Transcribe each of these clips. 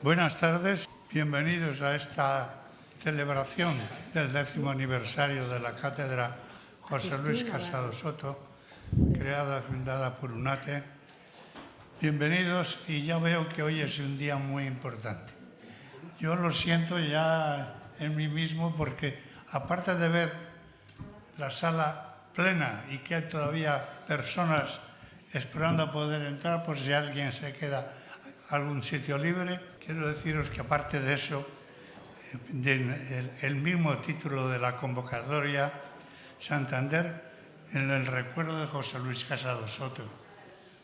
Buenas tardes, bienvenidos a esta celebración del 10º aniversario de la Cátedra José Luis Casado Soto, creada y fundada por UNATE. Bienvenidos, y ya veo que hoy es un día muy importante. Yo lo siento ya en mí mismo porque, aparte de ver la sala plena y que hay todavía personas esperando a poder entrar, pues si alguien se queda algún sitio libre, quiero deciros que aparte de eso, el mismo título de la convocatoria, Santander en el recuerdo de José Luis Casado Soto,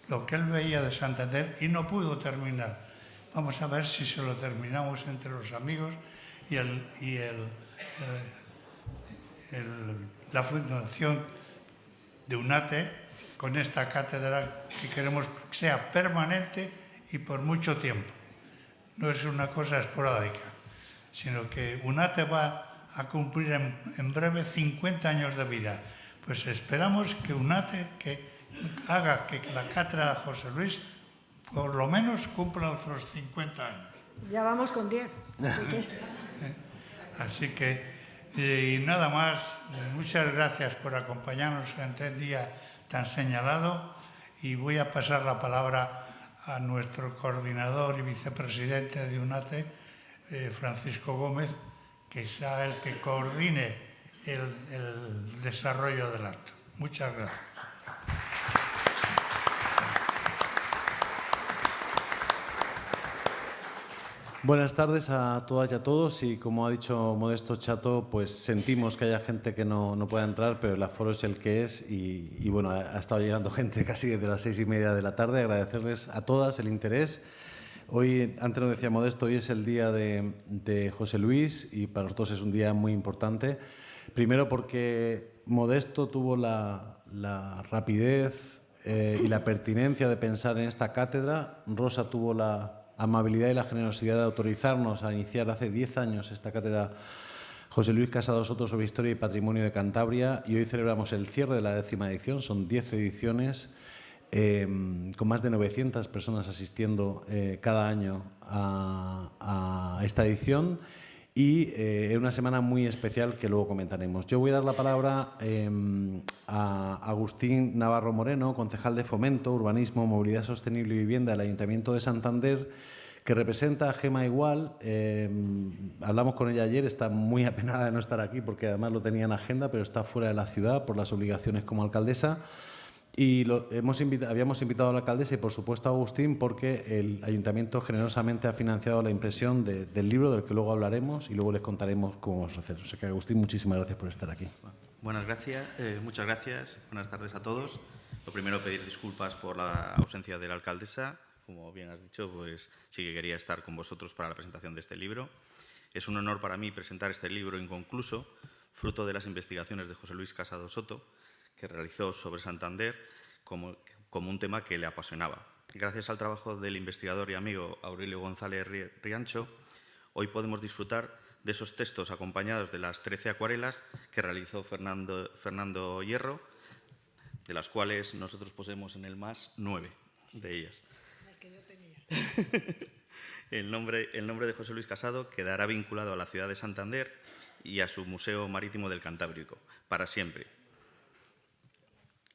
lo que él veía de Santander y no pudo terminar. Vamos a ver si se lo terminamos entre los amigos y la fundación de UNATE con esta cátedra que queremos que sea permanente y por mucho tiempo. No es una cosa esporádica, sino que UNATE va a cumplir en breve 50 años de vida. Pues esperamos que UNATE haga que la cátedra José Luis por lo menos cumpla otros 50 años. Ya vamos con 10. Así que, y nada más, muchas gracias por acompañarnos en este día tan señalado, y voy a pasar la palabra a nuestro coordinador y vicepresidente de UNATE, Francisco Gómez, que sea el que coordine el desarrollo del acto. Muchas gracias. Buenas tardes a todas y a todos, y como ha dicho Modesto Chato, pues sentimos que haya gente que no pueda entrar, pero el aforo es el que es y bueno, ha estado llegando gente casi desde las 6:30 de la tarde. Agradecerles a todas el interés. Hoy, antes nos decía Modesto, hoy es el día de José Luis y para nosotros es un día muy importante. Primero porque Modesto tuvo la rapidez y la pertinencia de pensar en esta cátedra. Rosa tuvo la amabilidad y la generosidad de autorizarnos a iniciar hace 10 años esta cátedra José Luis Casado Soto sobre Historia y Patrimonio de Cantabria, y hoy celebramos el cierre de la 10ª edición. Son 10 ediciones con más de 900 personas asistiendo cada año a esta edición, y en una semana muy especial que luego comentaremos. Yo voy a dar la palabra a Agustín Navarro Moreno, concejal de Fomento, Urbanismo, Movilidad Sostenible y Vivienda del Ayuntamiento de Santander, que representa a Gema Igual. Hablamos con ella ayer, está muy apenada de no estar aquí porque además lo tenía en agenda, pero está fuera de la ciudad por las obligaciones como alcaldesa. Y habíamos invitado a la alcaldesa y, por supuesto, a Agustín, porque el ayuntamiento generosamente ha financiado la impresión del libro, del que luego hablaremos y luego les contaremos cómo vamos a hacer. O sea que, Agustín, muchísimas gracias por estar aquí. Muchas gracias. Buenas tardes a todos. Lo primero, pedir disculpas por la ausencia de la alcaldesa. Como bien has dicho, pues sí que quería estar con vosotros para la presentación de este libro. Es un honor para mí presentar este libro inconcluso, fruto de las investigaciones de José Luis Casado Soto, que realizó sobre Santander como un tema que le apasionaba. Gracias al trabajo del investigador y amigo Aurelio González Riancho, hoy podemos disfrutar de esos textos acompañados de las 13 acuarelas que realizó Fernando Hierro, de las cuales nosotros poseemos en el MAS 9 de ellas. Las que yo tenía. El nombre de José Luis Casado quedará vinculado a la ciudad de Santander y a su Museo Marítimo del Cantábrico, para siempre.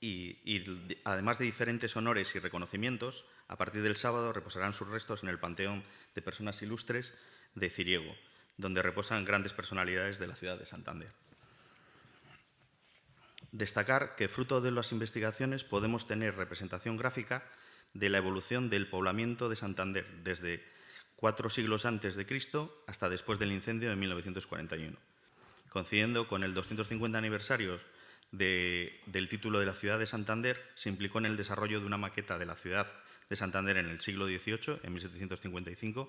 Y además de diferentes honores y reconocimientos, a partir del sábado reposarán sus restos en el Panteón de Personas Ilustres de Ciriego, donde reposan grandes personalidades de la ciudad de Santander. Destacar que, fruto de las investigaciones, podemos tener representación gráfica de la evolución del poblamiento de Santander desde 4 siglos antes de Cristo hasta después del incendio de 1941. Coincidiendo con el 250 aniversario del título de la ciudad de Santander, se implicó en el desarrollo de una maqueta de la ciudad de Santander en el siglo XVIII, en 1755,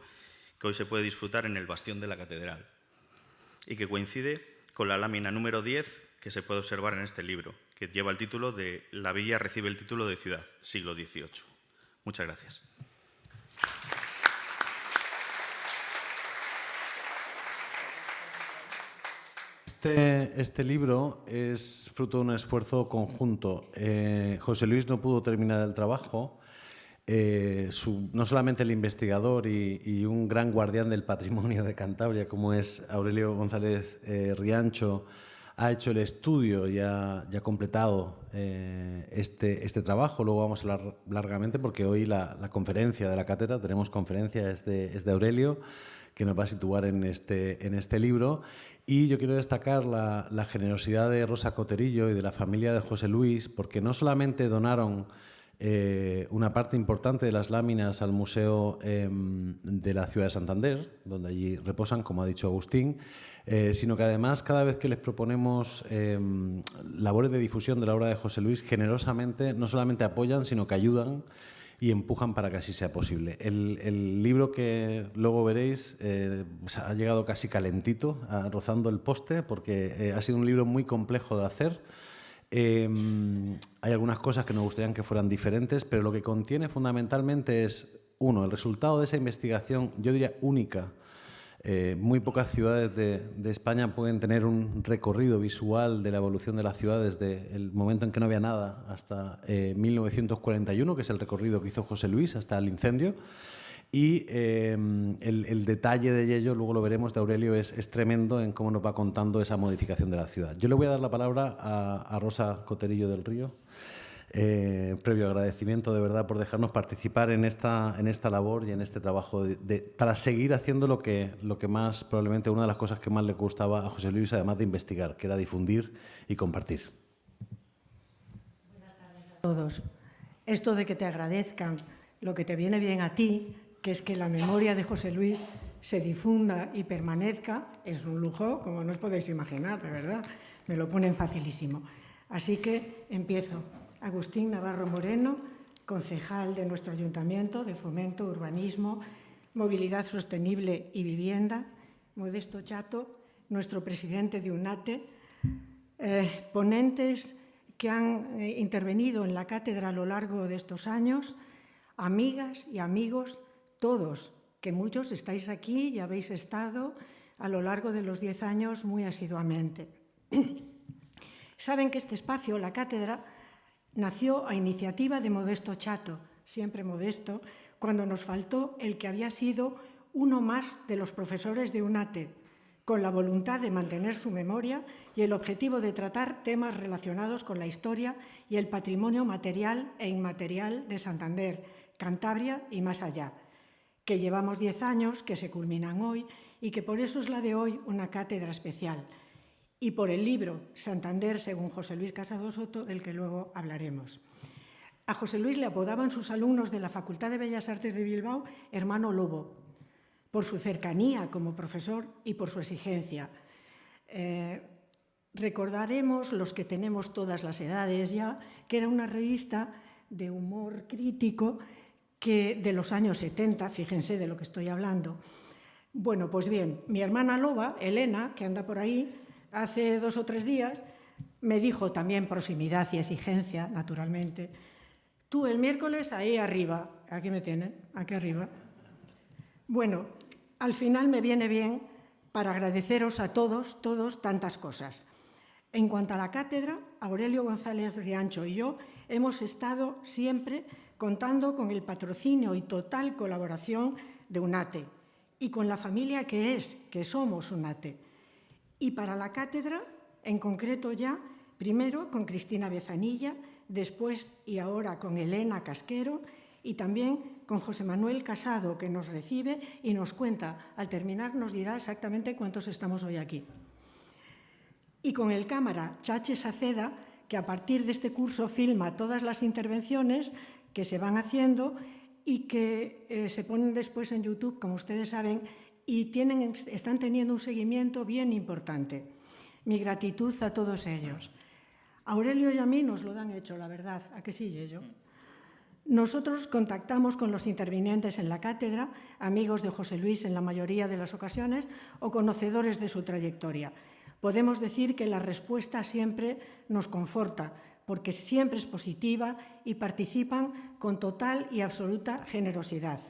que hoy se puede disfrutar en el bastión de la catedral y que coincide con la lámina número 10 que se puede observar en este libro, que lleva el título de La villa recibe el título de ciudad, siglo XVIII. Muchas gracias. Este libro es fruto de un esfuerzo conjunto. José Luis no pudo terminar el trabajo no solamente el investigador y un gran guardián del patrimonio de Cantabria, como es Aurelio González Riancho, ha hecho el estudio y ha completado este trabajo. Luego vamos a hablar largamente porque hoy la conferencia de la cátedra, tenemos conferencia, es de Aurelio, que nos va a situar en este libro. Y yo quiero destacar la generosidad de Rosa Coterillo y de la familia de José Luis, porque no solamente donaron una parte importante de las láminas al Museo de la Ciudad de Santander, donde allí reposan, como ha dicho Agustín, sino que además cada vez que les proponemos labores de difusión de la obra de José Luis, generosamente no solamente apoyan, sino que ayudan y empujan para que así sea posible. El libro que luego veréis ha llegado casi calentito, rozando el poste, porque ha sido un libro muy complejo de hacer. Hay algunas cosas que nos gustarían que fueran diferentes, pero lo que contiene fundamentalmente es, uno, el resultado de esa investigación, yo diría única. Muy pocas ciudades de España pueden tener un recorrido visual de la evolución de la ciudad desde el momento en que no había nada hasta 1941, que es el recorrido que hizo José Luis hasta el incendio. Y el detalle de ello, luego lo veremos, de Aurelio es tremendo en cómo nos va contando esa modificación de la ciudad. Yo le voy a dar la palabra a Rosa Coterillo del Río. Previo agradecimiento de verdad por dejarnos participar en esta labor y en este trabajo para seguir haciendo lo que más, probablemente una de las cosas que más le gustaba a José Luis, además de investigar, que era difundir y compartir. Buenas tardes a todos. Esto de que te agradezcan lo que te viene bien a ti, que es que la memoria de José Luis se difunda y permanezca, es un lujo, como no os podéis imaginar, de verdad. Me lo ponen facilísimo. Así que empiezo. Agustín Navarro Moreno, concejal de nuestro Ayuntamiento de Fomento, Urbanismo, Movilidad Sostenible y Vivienda. Modesto Chato, nuestro presidente de UNATE. Ponentes que han intervenido en la cátedra a lo largo de estos años. Amigas y amigos, todos, que muchos estáis aquí y habéis estado a lo largo de los 10 años muy asiduamente. Saben que este espacio, la cátedra, nació a iniciativa de Modesto Chato, siempre modesto, cuando nos faltó el que había sido uno más de los profesores de UNATE, con la voluntad de mantener su memoria y el objetivo de tratar temas relacionados con la historia y el patrimonio material e inmaterial de Santander, Cantabria y más allá, que llevamos 10 años, que se culminan hoy y que por eso es la de hoy una cátedra especial. Y por el libro Santander, según José Luis Casado Soto, del que luego hablaremos. A José Luis le apodaban sus alumnos de la Facultad de Bellas Artes de Bilbao Hermano Lobo, por su cercanía como profesor y por su exigencia. Recordaremos, los que tenemos todas las edades ya, que era una revista de humor crítico que de los años 70, fíjense de lo que estoy hablando. Bueno, pues bien, mi hermana Loba, Elena, que anda por ahí, hace 2 o 3 días, me dijo también proximidad y exigencia, naturalmente. Tú el miércoles ahí arriba, aquí me tienen, aquí arriba. Bueno, al final me viene bien para agradeceros a todos tantas cosas. En cuanto a la cátedra, Aurelio González Riancho y yo hemos estado siempre contando con el patrocinio y total colaboración de UNATE y con la familia que somos UNATE. Y para la cátedra, en concreto ya, primero con Cristina Bezanilla, después y ahora con Elena Casquero y también con José Manuel Casado, que nos recibe y nos cuenta. Al terminar nos dirá exactamente cuántos estamos hoy aquí. Y con el cámara Chache Saceda, que a partir de este curso filma todas las intervenciones que se van haciendo y que se ponen después en YouTube, como ustedes saben, y están teniendo un seguimiento bien importante. Mi gratitud a todos ellos. Aurelio y a mí nos lo han hecho, la verdad. ¿A que sí, Yello? Nosotros contactamos con los intervinientes en la cátedra, amigos de José Luis en la mayoría de las ocasiones o conocedores de su trayectoria. Podemos decir que la respuesta siempre nos conforta, porque siempre es positiva y participan con total y absoluta generosidad.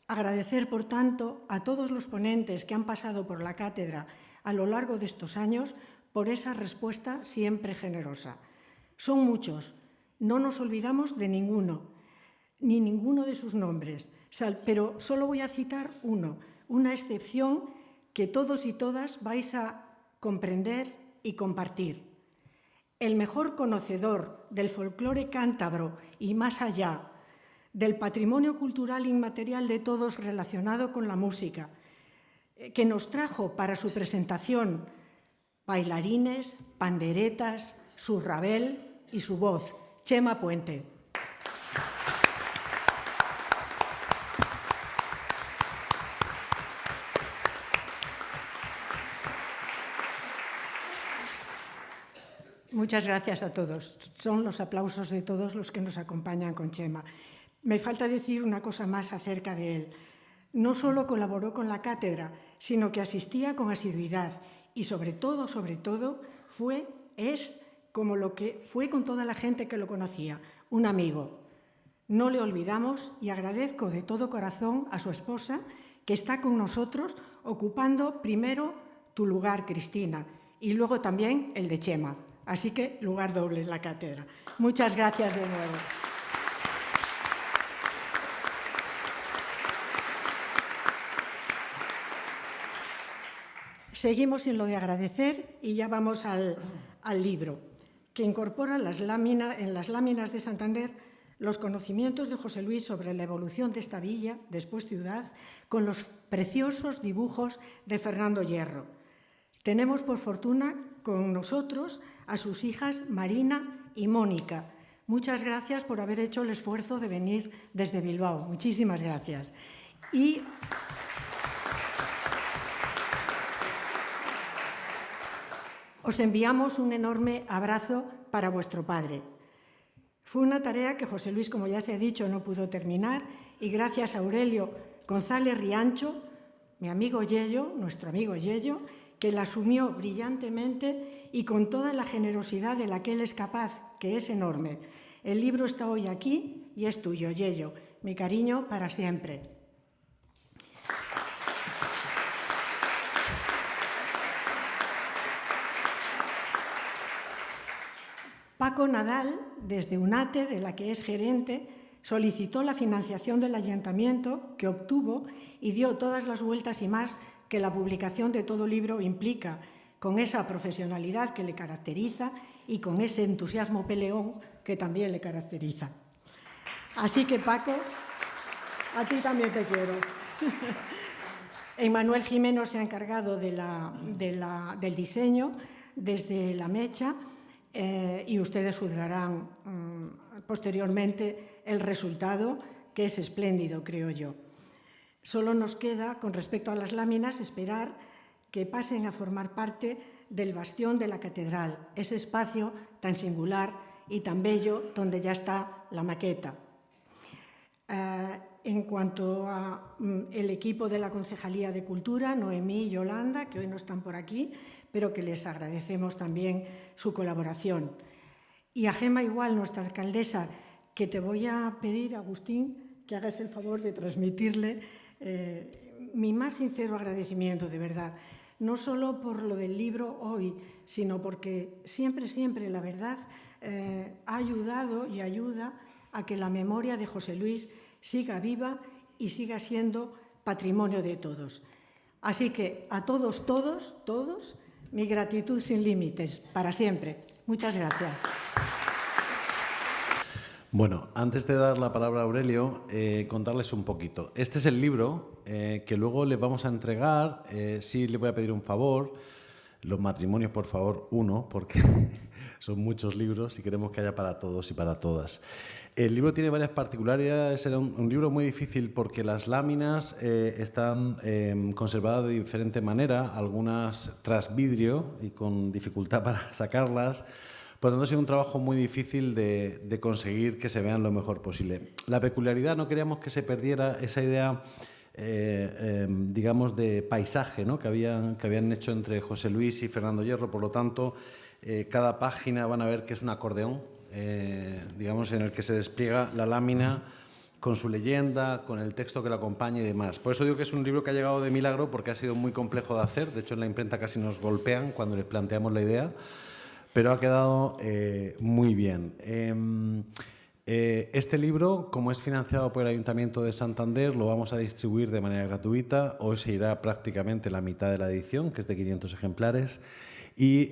Agradecer, por tanto, a todos los ponentes que han pasado por la cátedra a lo largo de estos años por esa respuesta siempre generosa. Son muchos, no nos olvidamos de ninguno. ni ninguno de sus nombres, pero solo voy a citar uno, una excepción que todos y todas vais a comprender y compartir. El mejor conocedor del folclore cántabro y más allá, del patrimonio cultural inmaterial de todos relacionado con la música, que nos trajo para su presentación bailarines, panderetas, su rabel y su voz, Chema Puente. Muchas gracias a todos. Son los aplausos de todos los que nos acompañan con Chema. Me falta decir una cosa más acerca de él. No solo colaboró con la cátedra, sino que asistía con asiduidad y sobre todo, es como lo que fue con toda la gente que lo conocía, un amigo. No le olvidamos y agradezco de todo corazón a su esposa que está con nosotros ocupando primero tu lugar, Cristina, y luego también el de Chema. Así que lugar doble en la cátedra. Muchas gracias de nuevo. Seguimos en lo de agradecer y ya vamos al libro, que incorpora en las láminas de Santander los conocimientos de José Luis sobre la evolución de esta villa, después ciudad, con los preciosos dibujos de Fernando Hierro. Tenemos, por fortuna, con nosotros a sus hijas Marina y Mónica. Muchas gracias por haber hecho el esfuerzo de venir desde Bilbao. Muchísimas gracias. Y os enviamos un enorme abrazo para vuestro padre. Fue una tarea que José Luis, como ya se ha dicho, no pudo terminar y gracias a Aurelio González Riancho, mi amigo Yello, nuestro amigo Yello, que la asumió brillantemente y con toda la generosidad de la que él es capaz, que es enorme. El libro está hoy aquí y es tuyo, Yello. Mi cariño para siempre. Paco Nadal, desde UNATE, de la que es gerente, solicitó la financiación del ayuntamiento, que obtuvo y dio todas las vueltas y más que la publicación de todo libro implica, con esa profesionalidad que le caracteriza y con ese entusiasmo peleón que también le caracteriza. Así que, Paco, a ti también te quiero. Emmanuel Jimeno se ha encargado del diseño desde La Mecha y ustedes juzgarán posteriormente el resultado, que es espléndido, creo yo. Solo nos queda, con respecto a las láminas, esperar que pasen a formar parte del bastión de la catedral, ese espacio tan singular y tan bello donde ya está la maqueta. En cuanto al equipo de la Concejalía de Cultura, Noemí y Yolanda, que hoy no están por aquí, pero que les agradecemos también su colaboración. Y a Gemma igual, nuestra alcaldesa, que te voy a pedir, Agustín, que hagas el favor de transmitirle mi más sincero agradecimiento, de verdad. No solo por lo del libro hoy, sino porque siempre, la verdad, ha ayudado y ayuda a que la memoria de José Luis siga viva y siga siendo patrimonio de todos. Así que a todos, mi gratitud sin límites, para siempre. Muchas gracias. Bueno, antes de dar la palabra a Aurelio, contarles un poquito. Este es el libro que luego les vamos a entregar. Sí, le voy a pedir un favor. Los matrimonios, por favor, uno, porque son muchos libros y queremos que haya para todos y para todas. El libro tiene varias particularidades. Era un libro muy difícil porque las láminas están conservadas de diferente manera, algunas tras vidrio y con dificultad para sacarlas. Por lo tanto, ha sido un trabajo muy difícil de conseguir que se vean lo mejor posible. La peculiaridad, no queríamos que se perdiera esa idea, digamos, de paisaje, ¿no? que habían hecho entre José Luis y Fernando Hierro. Por lo tanto, cada página van a ver que es un acordeón, digamos, en el que se despliega la lámina con su leyenda, con el texto que la acompaña y demás. Por eso digo que es un libro que ha llegado de milagro, porque ha sido muy complejo de hacer. De hecho, en la imprenta casi nos golpean cuando les planteamos la idea, pero ha quedado muy bien. Este libro, como es financiado por el Ayuntamiento de Santander, lo vamos a distribuir de manera gratuita. Hoy se irá prácticamente la mitad de la edición, que es de 500 ejemplares. Y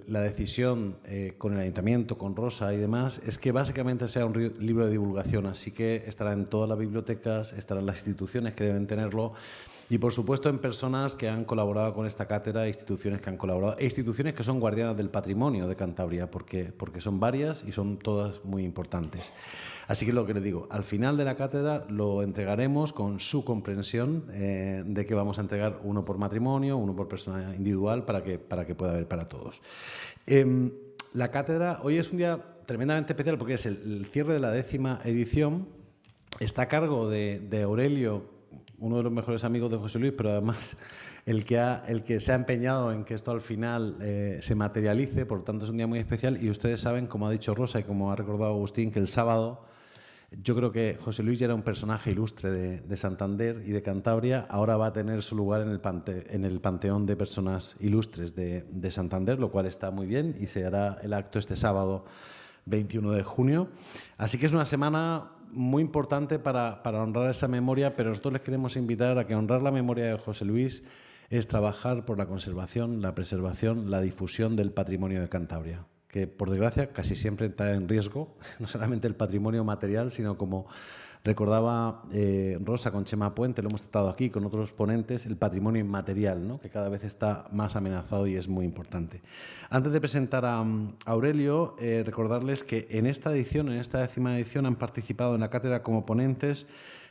la decisión con el Ayuntamiento, con Rosa y demás, es que básicamente sea un libro de divulgación. Así que estará en todas las bibliotecas, estará en las instituciones que deben tenerlo. Y, por supuesto, en personas que han colaborado con esta cátedra, instituciones que han colaborado, e instituciones que son guardianas del patrimonio de Cantabria, porque son varias y son todas muy importantes. Así que lo que les digo, al final de la cátedra lo entregaremos con su comprensión de que vamos a entregar uno por matrimonio, uno por persona individual, para que pueda haber para todos. La cátedra, hoy es un día tremendamente especial porque es el cierre de la 10ª edición. Está a cargo de Aurelio, uno de los mejores amigos de José Luis, pero además el que se ha empeñado en que esto al final se materialice. Por lo tanto, es un día muy especial y ustedes saben, como ha dicho Rosa y como ha recordado Agustín, que el sábado yo creo que José Luis ya era un personaje ilustre de Santander y de Cantabria. Ahora va a tener su lugar en el panteón de personas ilustres de Santander, lo cual está muy bien, y se hará el acto este sábado 21 de junio. Así que es una semana muy importante para honrar esa memoria, pero nosotros les queremos invitar a que honrar la memoria de José Luis es trabajar por la conservación, la preservación, la difusión del patrimonio de Cantabria, que por desgracia casi siempre está en riesgo, no solamente el patrimonio material, sino, como recordaba Rosa con Chema Puente, lo hemos tratado aquí con otros ponentes, el patrimonio inmaterial, ¿no?, que cada vez está más amenazado y es muy importante. Antes de presentar a Aurelio, recordarles que en esta edición, en esta 10ª edición, han participado en la cátedra como ponentes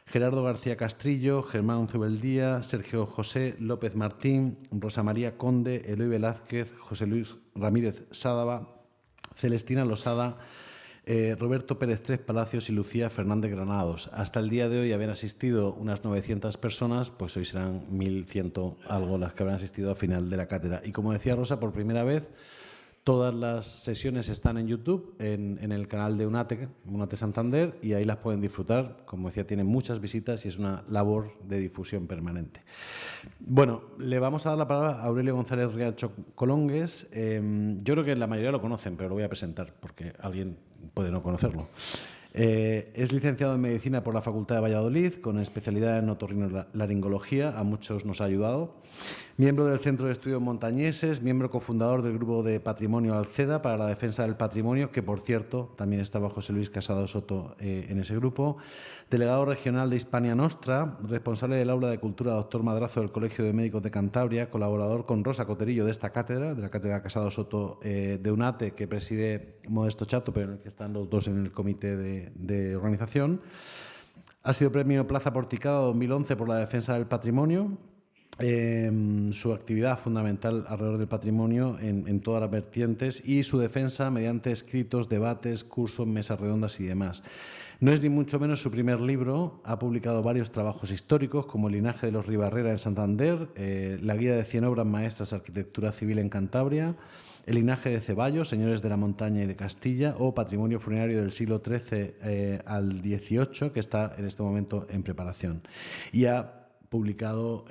Gerardo García Castrillo, Germán Unzubeldía, Sergio José López Martín, Rosa María Conde, Eloy Velázquez, José Luis Ramírez Sádava, Celestina Losada, Roberto Pérez Tres Palacios y Lucía Fernández Granados. Hasta el día de hoy habían asistido unas 900 personas, pues hoy serán 1.100 algo las que habrán asistido al final de la cátedra. Y como decía Rosa, por primera vez, todas las sesiones están en YouTube, en el canal de UNATE Santander, y ahí las pueden disfrutar. Como decía, tienen muchas visitas y es una labor de difusión permanente. Bueno, le vamos a dar la palabra a Aurelio González Riacho Colongues. Yo creo que la mayoría lo conocen, pero lo voy a presentar porque alguien puede no conocerlo. Es licenciado en Medicina por la Facultad de Valladolid, con especialidad en otorrinolaringología, a muchos nos ha ayudado. Miembro del Centro de Estudios Montañeses, miembro cofundador del Grupo de Patrimonio Alceda para la Defensa del Patrimonio, que, por cierto, también estaba José Luis Casado Soto en ese grupo. Delegado regional de Hispania Nostra, responsable del Aula de Cultura Doctor Madrazo del Colegio de Médicos de Cantabria, colaborador con Rosa Coterillo de esta cátedra, de la cátedra Casado Soto de UNATE, que preside Modesto Chato, pero en el que están los dos en el comité de organización. Ha sido premio Plaza Porticada 2011 por la defensa del patrimonio. Su actividad fundamental alrededor del patrimonio en todas las vertientes, y su defensa mediante escritos, debates, cursos, mesas redondas y demás. No es ni mucho menos su primer libro. Ha publicado varios trabajos históricos, como El linaje de los Ribarrera en Santander, la guía de 100 obras maestras de arquitectura civil en Cantabria, El linaje de Ceballos, señores de la montaña y de Castilla, o Patrimonio funerario del siglo XIII al XVIII, que está en este momento en preparación. Y ha publicado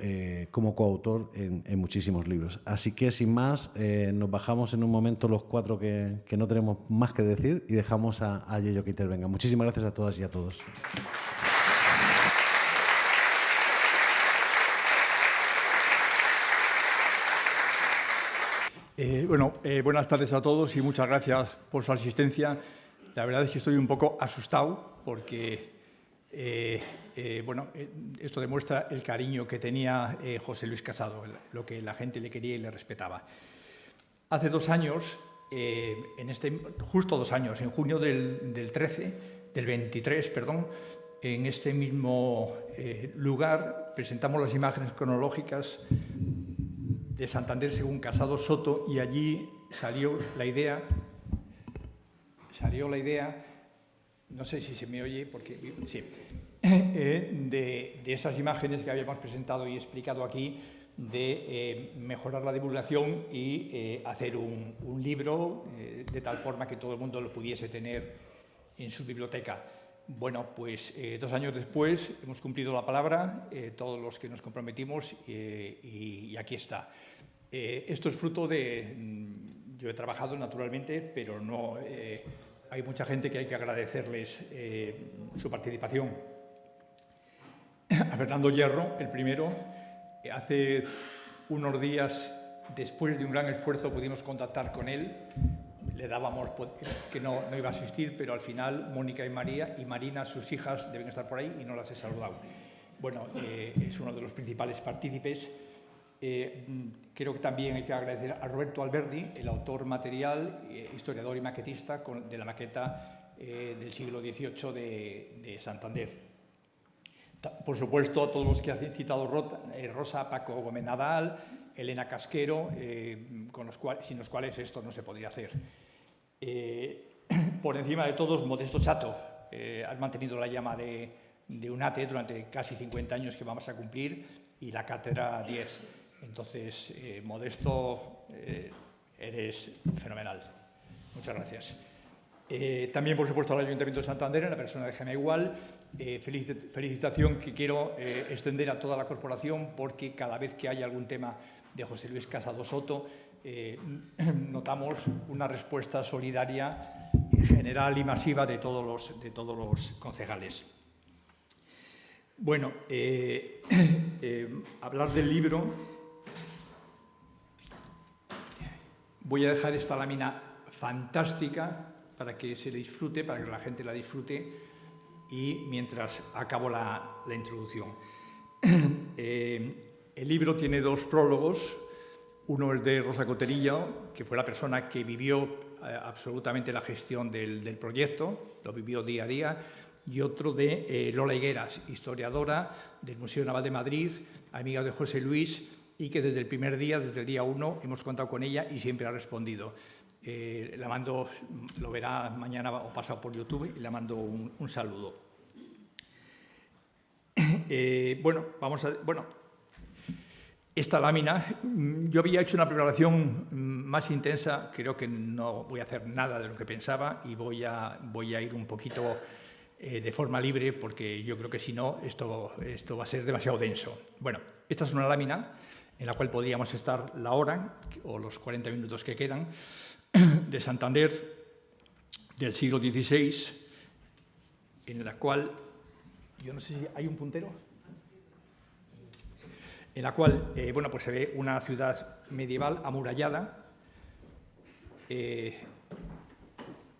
como coautor en muchísimos libros. Así que, sin más, nos bajamos en un momento los cuatro que no tenemos más que decir y dejamos a Yello que intervenga. Muchísimas gracias a todas y a todos. Buenas tardes a todos y muchas gracias por su asistencia. La verdad es que estoy un poco asustado porque esto demuestra el cariño que tenía José Luis Casado, lo que la gente le quería y le respetaba. Hace 2 años, justo 2 años, en junio del 23, en este mismo lugar, presentamos las imágenes cronológicas de Santander según Casado Soto, y allí salió la idea, no sé si se me oye, porque sí, de esas imágenes que habíamos presentado y explicado aquí, de mejorar la divulgación y hacer un libro de tal forma que todo el mundo lo pudiese tener en su biblioteca. Bueno, pues 2 años después hemos cumplido la palabra, todos los que nos comprometimos, y aquí está. Esto es fruto de... Yo he trabajado naturalmente, pero no... hay mucha gente que hay que agradecerles su participación. A Fernando Hierro, el primero, hace unos días, después de un gran esfuerzo, pudimos contactar con él. Le dábamos que no iba a asistir, pero al final Mónica y María y Marina, sus hijas, deben estar por ahí y no las he saludado. Bueno, es uno de los principales partícipes. Creo que también hay que agradecer a Roberto Alberdi, el autor material, historiador y maquetista de la maqueta del siglo XVIII de Santander. Por supuesto, a todos los que ha citado Rosa, Paco Gómez Nadal, Elena Casquero, sin los cuales esto no se podría hacer. Por encima de todos, Modesto Chato. Has mantenido la llama de UNATE durante casi 50 años que vamos a cumplir y la cátedra 10. Entonces, Modesto, eres fenomenal. Muchas gracias. También, por supuesto, al Ayuntamiento de Santander, en la persona de Gemma Igual, felicitación que quiero extender a toda la corporación, porque cada vez que hay algún tema de José Luis Casado Soto, notamos una respuesta solidaria, general y masiva de todos los concejales. Bueno, hablar del libro. Voy a dejar esta lámina fantástica para que se disfrute, para que la gente la disfrute, y mientras acabo la introducción. El libro tiene dos prólogos. Uno es de Rosa Coterillo, que fue la persona que vivió absolutamente la gestión del proyecto, lo vivió día a día, y otro de Lola Higueras, historiadora del Museo Naval de Madrid, amiga de José Luis, y que desde el primer día, desde el día 1, hemos contado con ella y siempre ha respondido. La mando, lo verá mañana o pasado por YouTube, y le mando un saludo. Esta lámina, yo había hecho una preparación más intensa, creo que no voy a hacer nada de lo que pensaba y voy a ir un poquito de forma libre, porque yo creo que si no, esto va a ser demasiado denso. Bueno, esta es una lámina en la cual podríamos estar la hora o los 40 minutos que quedan, de Santander del siglo XVI, en la cual, yo no sé si hay un puntero, en la cual pues se ve una ciudad medieval amurallada.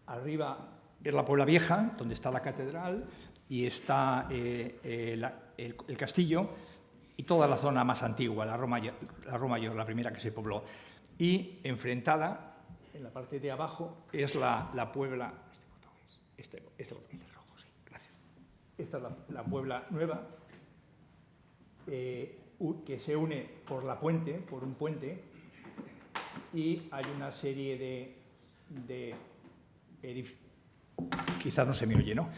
Arriba es la Puebla Vieja, donde está la catedral, y está el castillo, y toda la zona más antigua, la Roma, la primera que se pobló. Y enfrentada, en la parte de abajo, es la Puebla... Este botón es rojo, sí, gracias. Esta es la Puebla Nueva, que se une por un puente, y hay una serie de quizás no se me oye, ¿no?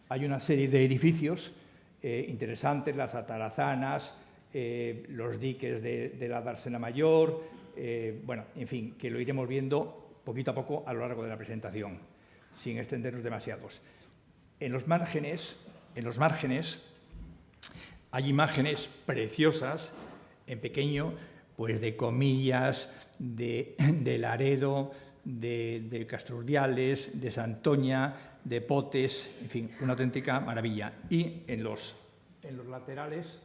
Hay una serie de edificios interesantes, las atarazanas, los diques de la dársena mayor, en fin, que lo iremos viendo poquito a poco a lo largo de la presentación, sin extendernos demasiados. En los márgenes hay imágenes preciosas, en pequeño, pues de Comillas, de Laredo, de Castrurdiales, de Santoña, de Potes, en fin, una auténtica maravilla. Y en los laterales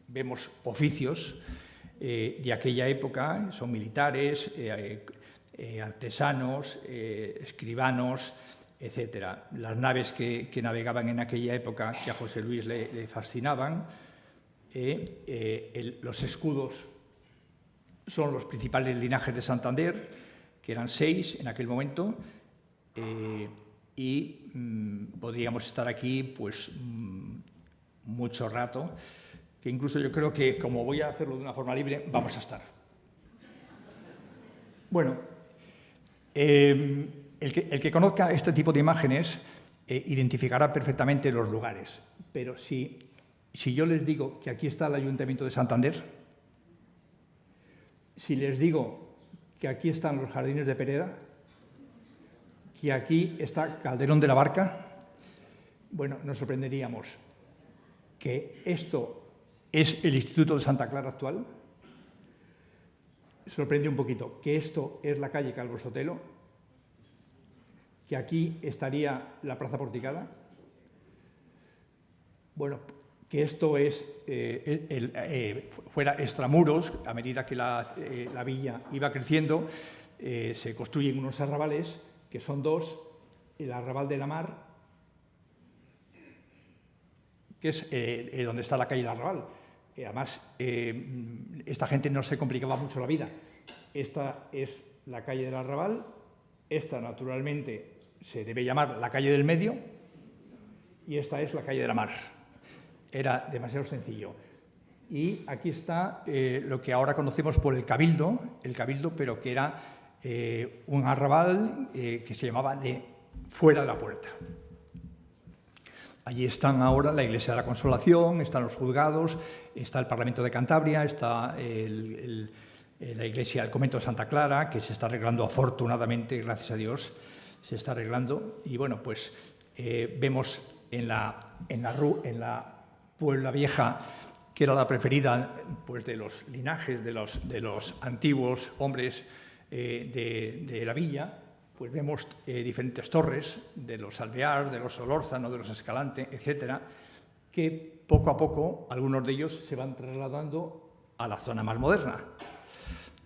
vemos oficios de aquella época, son militares, artesanos, escribanos, etcétera. Las naves que navegaban en aquella época, que a José Luis le fascinaban. Los escudos son los principales linajes de Santander, que eran 6 en aquel momento, y podríamos estar aquí pues mucho rato, que incluso yo creo que, como voy a hacerlo de una forma libre, vamos a estar. Bueno, el que conozca este tipo de imágenes identificará perfectamente los lugares, pero si yo les digo que aquí está el Ayuntamiento de Santander, si les digo que aquí están los Jardines de Pereda, que aquí está Calderón de la Barca, bueno, nos sorprenderíamos. Que esto es el Instituto de Santa Clara actual, sorprende un poquito. Que esto es la calle Calvo Sotelo, que aquí estaría la Plaza Porticada. Bueno, que esto es fuera extramuros. A medida que la villa iba creciendo, se construyen unos arrabales, que son dos: el arrabal de la Mar, que es donde está la calle del Arrabal. Además, esta gente no se complicaba mucho la vida. Esta es la calle del Arrabal, esta naturalmente se debe llamar la calle del Medio, y esta es la calle de la Mar. Era demasiado sencillo. Y aquí está lo que ahora conocemos por el Cabildo, pero que era un arrabal que se llamaba de Fuera de la Puerta. Allí están ahora la Iglesia de la Consolación, están los juzgados, está el Parlamento de Cantabria, está la iglesia, el convento de Santa Clara, que se está arreglando afortunadamente, gracias a Dios, se está arreglando. Y bueno, pues vemos en la Puebla Vieja, que era la preferida pues, de los linajes, de los antiguos hombres de la villa, pues vemos diferentes torres, de los Alvear, de los Solórzano, de los Escalante, etcétera, que poco a poco algunos de ellos se van trasladando a la zona más moderna.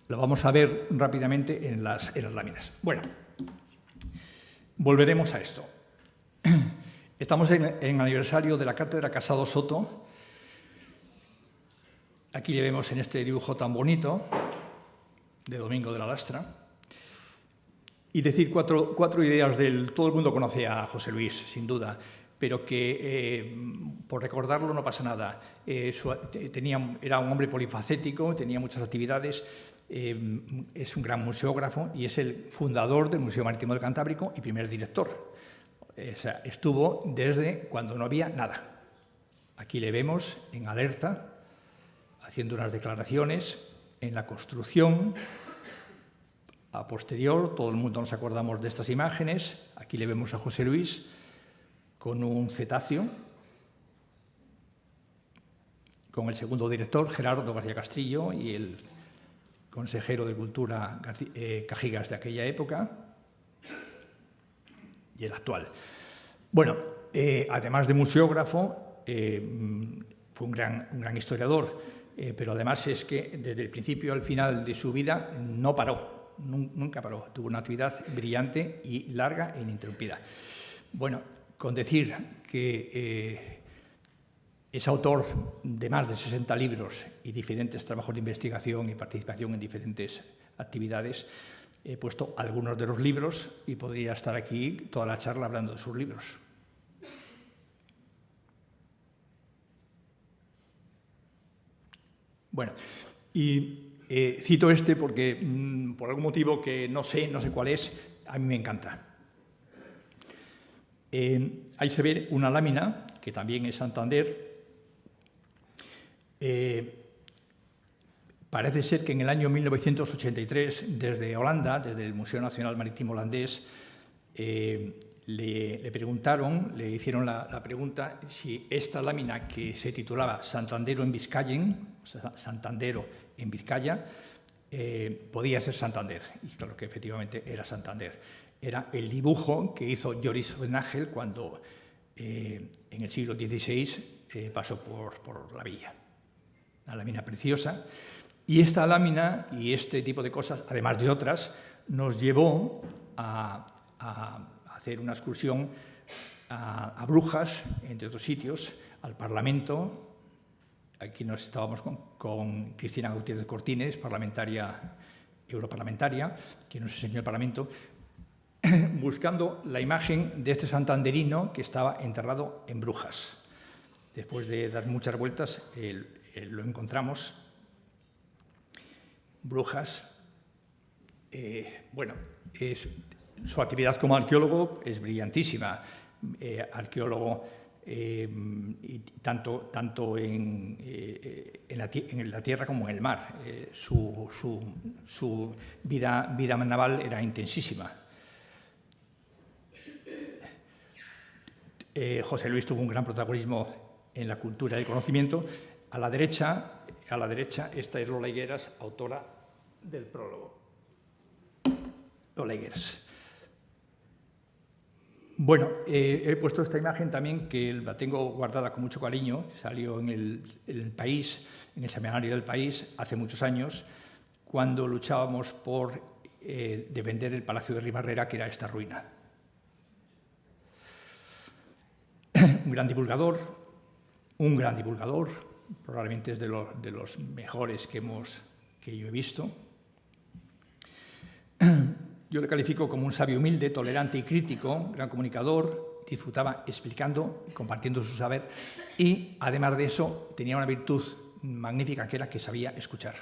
Lo vamos a ver rápidamente en las láminas. Bueno, volveremos a esto. Estamos en el aniversario de la Cátedra Casado Soto. Aquí le vemos en este dibujo tan bonito de Domingo de la Lastra. Y decir cuatro ideas del... Todo el mundo conoce a José Luis, sin duda, pero que por recordarlo no pasa nada. Era un hombre polifacético, tenía muchas actividades, es un gran museógrafo y es el fundador del Museo Marítimo del Cantábrico y primer director. O sea, estuvo desde cuando no había nada. Aquí le vemos en alerta, haciendo unas declaraciones en la construcción. A posterior, todo el mundo nos acordamos de estas imágenes. Aquí le vemos a José Luis con un cetáceo, con el segundo director, Gerardo García Castrillo, y el consejero de Cultura, Cajigas, de aquella época, y el actual. Bueno, además de museógrafo, fue un gran historiador, pero además es que desde el principio al final de su vida no paró. Nunca paró, tuvo una actividad brillante y larga e ininterrumpida. Bueno, con decir que es autor de más de 60 libros y diferentes trabajos de investigación y participación en diferentes actividades, he puesto algunos de los libros y podría estar aquí toda la charla hablando de sus libros. Bueno, y cito este porque, por algún motivo que no sé cuál es, a mí me encanta. Ahí se ve una lámina, que también es Santander. Parece ser que en el año 1983, desde Holanda, desde el Museo Nacional Marítimo Holandés, le preguntaron, le hicieron la pregunta si esta lámina, que se titulaba Santandero en Biscayen, o sea, Santandero en Vizcaya, podía ser Santander. Y claro que efectivamente era Santander. Era el dibujo que hizo Joris van Nagel cuando en el siglo XVI pasó por la villa. Una lámina preciosa. Y esta lámina y este tipo de cosas, además de otras, nos llevó a hacer una excursión a Brujas, entre otros sitios, al Parlamento. Aquí nos estábamos con Cristina Gutiérrez Cortines, europarlamentaria, que nos enseñó el Parlamento, buscando la imagen de este santanderino que estaba enterrado en Brujas. Después de dar muchas vueltas, lo encontramos. Brujas, bueno, su actividad como arqueólogo es brillantísima. Arqueólogo y tanto en la tierra como en el mar. Su vida naval era intensísima. José Luis tuvo un gran protagonismo en la cultura y el conocimiento. A la derecha, esta es Lola Higueras, autora del prólogo. Lola Higueras. Bueno, he puesto esta imagen también que la tengo guardada con mucho cariño. Salió en el País, en el semanario del País, hace muchos años, cuando luchábamos por defender el Palacio de Ribarrera, que era esta ruina. Un gran divulgador, probablemente es de los mejores que yo he visto. Yo le califico como un sabio humilde, tolerante y crítico, gran comunicador, disfrutaba explicando y compartiendo su saber y, además de eso, tenía una virtud magnífica que era que sabía escuchar.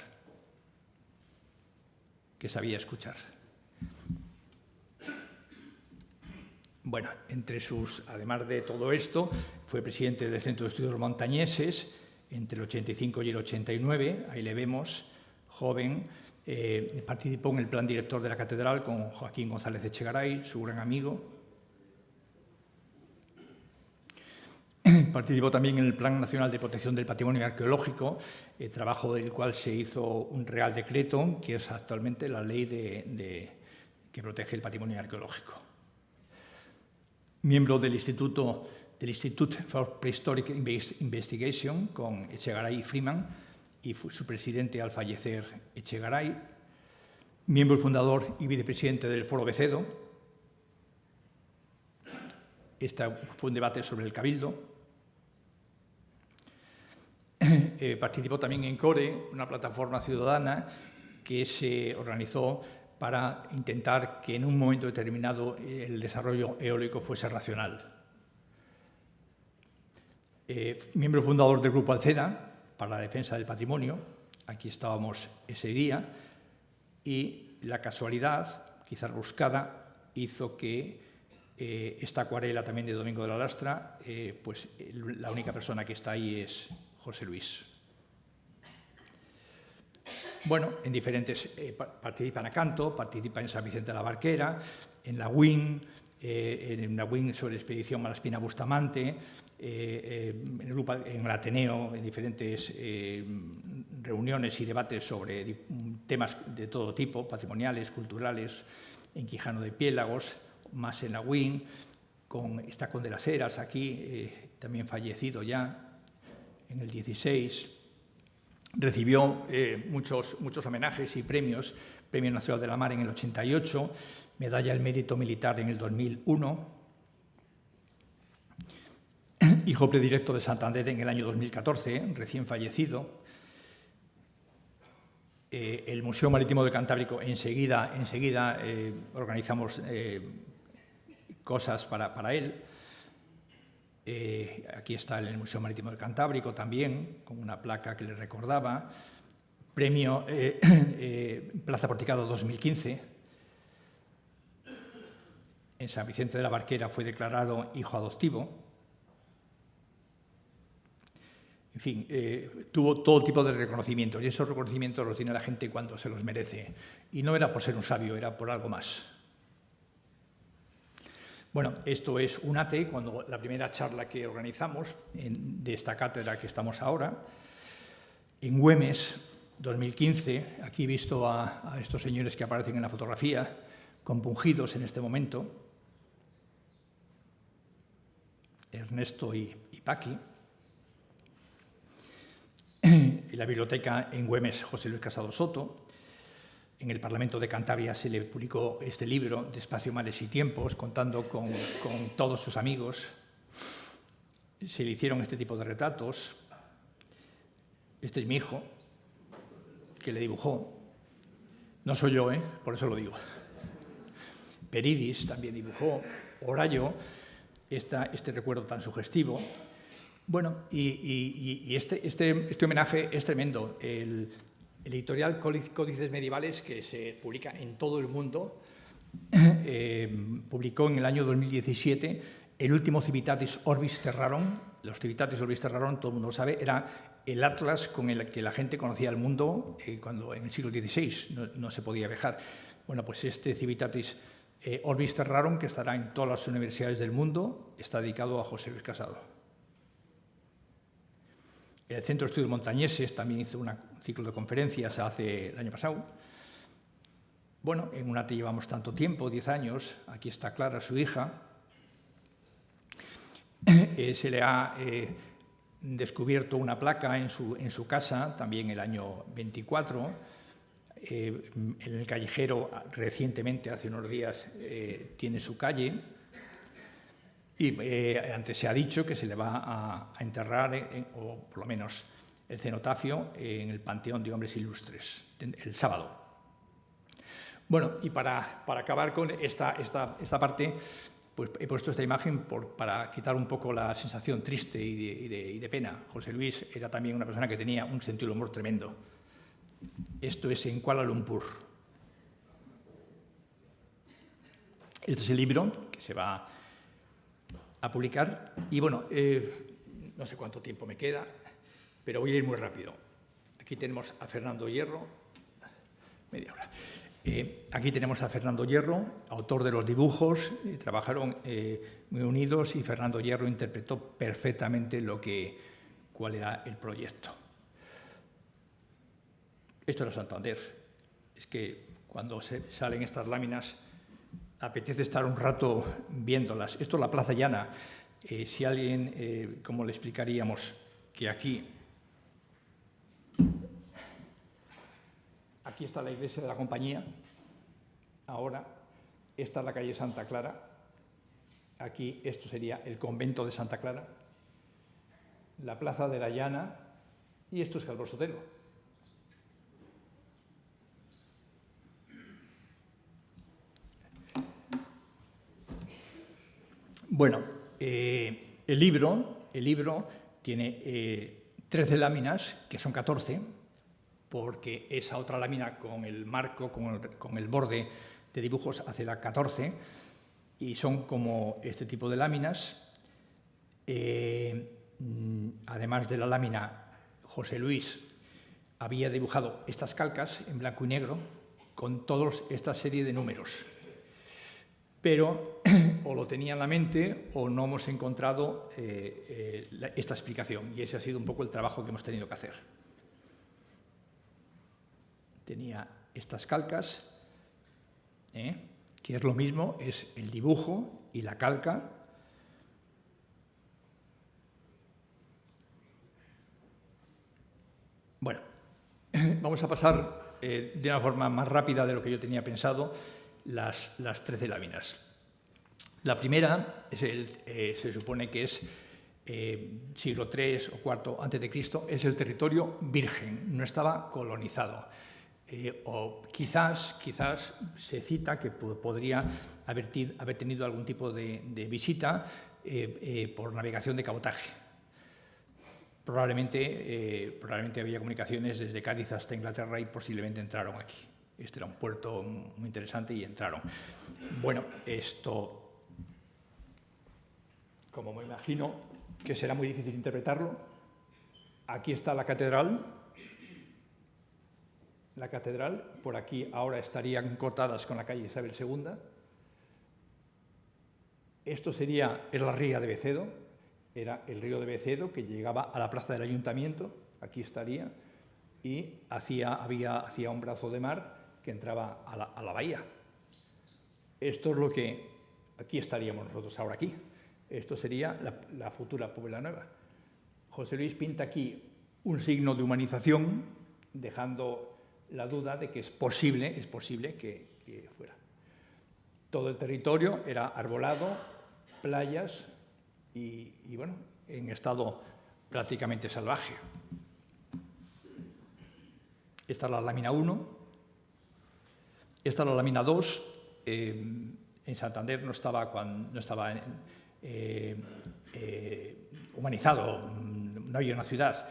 Bueno, además de todo esto, fue presidente del Centro de Estudios Montañeses entre el 85 y el 89, ahí le vemos, joven. Participó en el plan director de la catedral con Joaquín González Echegaray, su gran amigo. Participó también en el Plan Nacional de Protección del Patrimonio Arqueológico, trabajo del cual se hizo un Real Decreto, que es actualmente la ley que protege el patrimonio arqueológico. Miembro del Institute for Prehistoric Investigation con Echegaray y Freeman, y fue su presidente al fallecer Echegaray, miembro fundador y vicepresidente del Foro Becedo. Este fue un debate sobre el Cabildo. Participó también en CORE, una plataforma ciudadana que se organizó para intentar que en un momento determinado el desarrollo eólico fuese racional. Miembro fundador del Grupo Alceda, para la defensa del patrimonio, aquí estábamos ese día, y la casualidad, quizás buscada, hizo que esta acuarela también de Domingo de la Lastra, pues la única persona que está ahí es José Luis. Bueno, en diferentes, participa en Acanto, participa en San Vicente de la Barquera, en la WIN, sobre expedición Malaspina Bustamante, en el Ateneo, en diferentes reuniones y debates sobre temas de todo tipo, patrimoniales, culturales, en Quijano de Piélagos, más en la WIN, está con de las Heras aquí, también fallecido ya en el 16. Recibió muchos homenajes y premios, Premio Nacional de la Mar en el 88, Medalla al Mérito Militar en el 2001, hijo predilecto de Santander en el año 2014, recién fallecido. El Museo Marítimo del Cantábrico, enseguida organizamos cosas para él. Aquí está el Museo Marítimo del Cantábrico también, con una placa que le recordaba. Premio Plaza Porticado 2015. En San Vicente de la Barquera fue declarado hijo adoptivo. En fin, tuvo todo tipo de reconocimientos, y esos reconocimientos los tiene la gente cuando se los merece. Y no era por ser un sabio, era por algo más. Bueno, esto es UNATE, cuando la primera charla que organizamos de esta cátedra que estamos ahora, en Güemes, 2015, aquí he visto a estos señores que aparecen en la fotografía, compungidos en este momento, Ernesto y Paqui. En la biblioteca en Güemes, José Luis Casado Soto. En el Parlamento de Cantabria se le publicó este libro, Despacio, Mares y Tiempos, contando con todos sus amigos. Se le hicieron este tipo de retratos. Este es mi hijo, que le dibujó. No soy yo, por eso lo digo. Peridis también dibujó. Horayo, este recuerdo tan sugestivo. Bueno, y este homenaje es tremendo. El editorial Códices Medievales, que se publica en todo el mundo, publicó en el año 2017 el último Civitatis Orbis Terrarum. Los Civitatis Orbis Terrarum, todo el mundo lo sabe, era el atlas con el que la gente conocía el mundo cuando en el siglo XVI no se podía viajar. Bueno, pues este Civitatis Orbis Terrarum, que estará en todas las universidades del mundo, está dedicado a José Luis Casado. El Centro de Estudios Montañeses también hizo un ciclo de conferencias el año pasado. Bueno, en UNATE llevamos tanto tiempo, 10 años. Aquí está Clara, su hija. se le ha descubierto una placa en su casa, también el año 24. En el callejero, recientemente, hace unos días, tiene su calle. Y antes se ha dicho que se le va a enterrar, o por lo menos el cenotafio, en el Panteón de Hombres Ilustres, el sábado. Bueno, y para acabar con esta parte, pues he puesto esta imagen para quitar un poco la sensación triste y de pena. José Luis era también una persona que tenía un sentido del humor tremendo. Esto es en Kuala Lumpur. Este es el libro que se va a publicar. Y bueno, no sé cuánto tiempo me queda, pero voy a ir muy rápido. Aquí tenemos a Fernando Hierro. Media hora. Aquí tenemos a Fernando Hierro, autor de los dibujos. Trabajaron muy unidos y Fernando Hierro interpretó perfectamente cuál era el proyecto. Esto era Santander. Es que cuando salen estas láminas apetece estar un rato viéndolas. Esto es la Plaza Llana. Si alguien, ¿cómo le explicaríamos que aquí está la iglesia de la Compañía, ahora esta es la calle Santa Clara, aquí esto sería el convento de Santa Clara, la Plaza de la Llana y esto es Calvo Sotelo. Bueno, el libro tiene 13 láminas, que son 14, porque esa otra lámina con el marco, con el borde de dibujos hace la 14, y son como este tipo de láminas. Además de la lámina, José Luis había dibujado estas calcas en blanco y negro con toda esta serie de números. Pero o lo tenía en la mente o no hemos encontrado esta explicación, y ese ha sido un poco el trabajo que hemos tenido que hacer. Tenía estas calcas, que es lo mismo, es el dibujo y la calca. Bueno, vamos a pasar de una forma más rápida de lo que yo tenía pensado las 13 láminas. La primera se supone que es siglo III o IV antes de Cristo, es el territorio virgen, no estaba colonizado. O quizás se cita que podría haber tenido algún tipo de visita por navegación de cabotaje. Probablemente había comunicaciones desde Cádiz hasta Inglaterra y posiblemente entraron aquí. Este era un puerto muy interesante y entraron. Bueno, esto, como me imagino que será muy difícil interpretarlo, aquí está la catedral. La catedral, por aquí ahora estarían cortadas con la calle Isabel II. Esto es la ría de Becedo, era el río de Becedo que llegaba a la plaza del ayuntamiento, aquí estaría, y hacía un brazo de mar que entraba a la bahía. Esto es lo que, aquí estaríamos nosotros ahora aquí. Esto sería la futura Puebla Nueva. José Luis pinta aquí un signo de humanización, dejando la duda de que es posible que fuera. Todo el territorio era arbolado, playas y bueno, en estado prácticamente salvaje. Esta es la lámina 1, esta es la lámina 2. En Santander no estaba humanizado, no había una ciudad.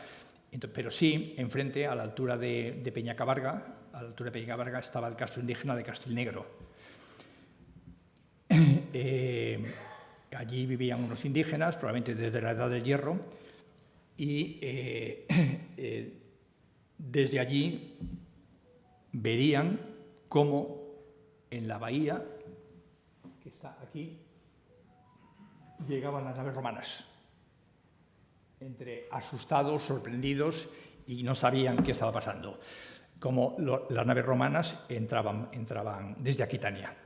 Pero sí, enfrente, a la altura de Peñacabarga, estaba el castro indígena de Castilnegro. Allí vivían unos indígenas, probablemente desde la Edad del Hierro, y desde allí verían cómo en la bahía, que está aquí, llegaban las naves romanas. Entre asustados, sorprendidos y no sabían qué estaba pasando. Como las naves romanas entraban desde Aquitania.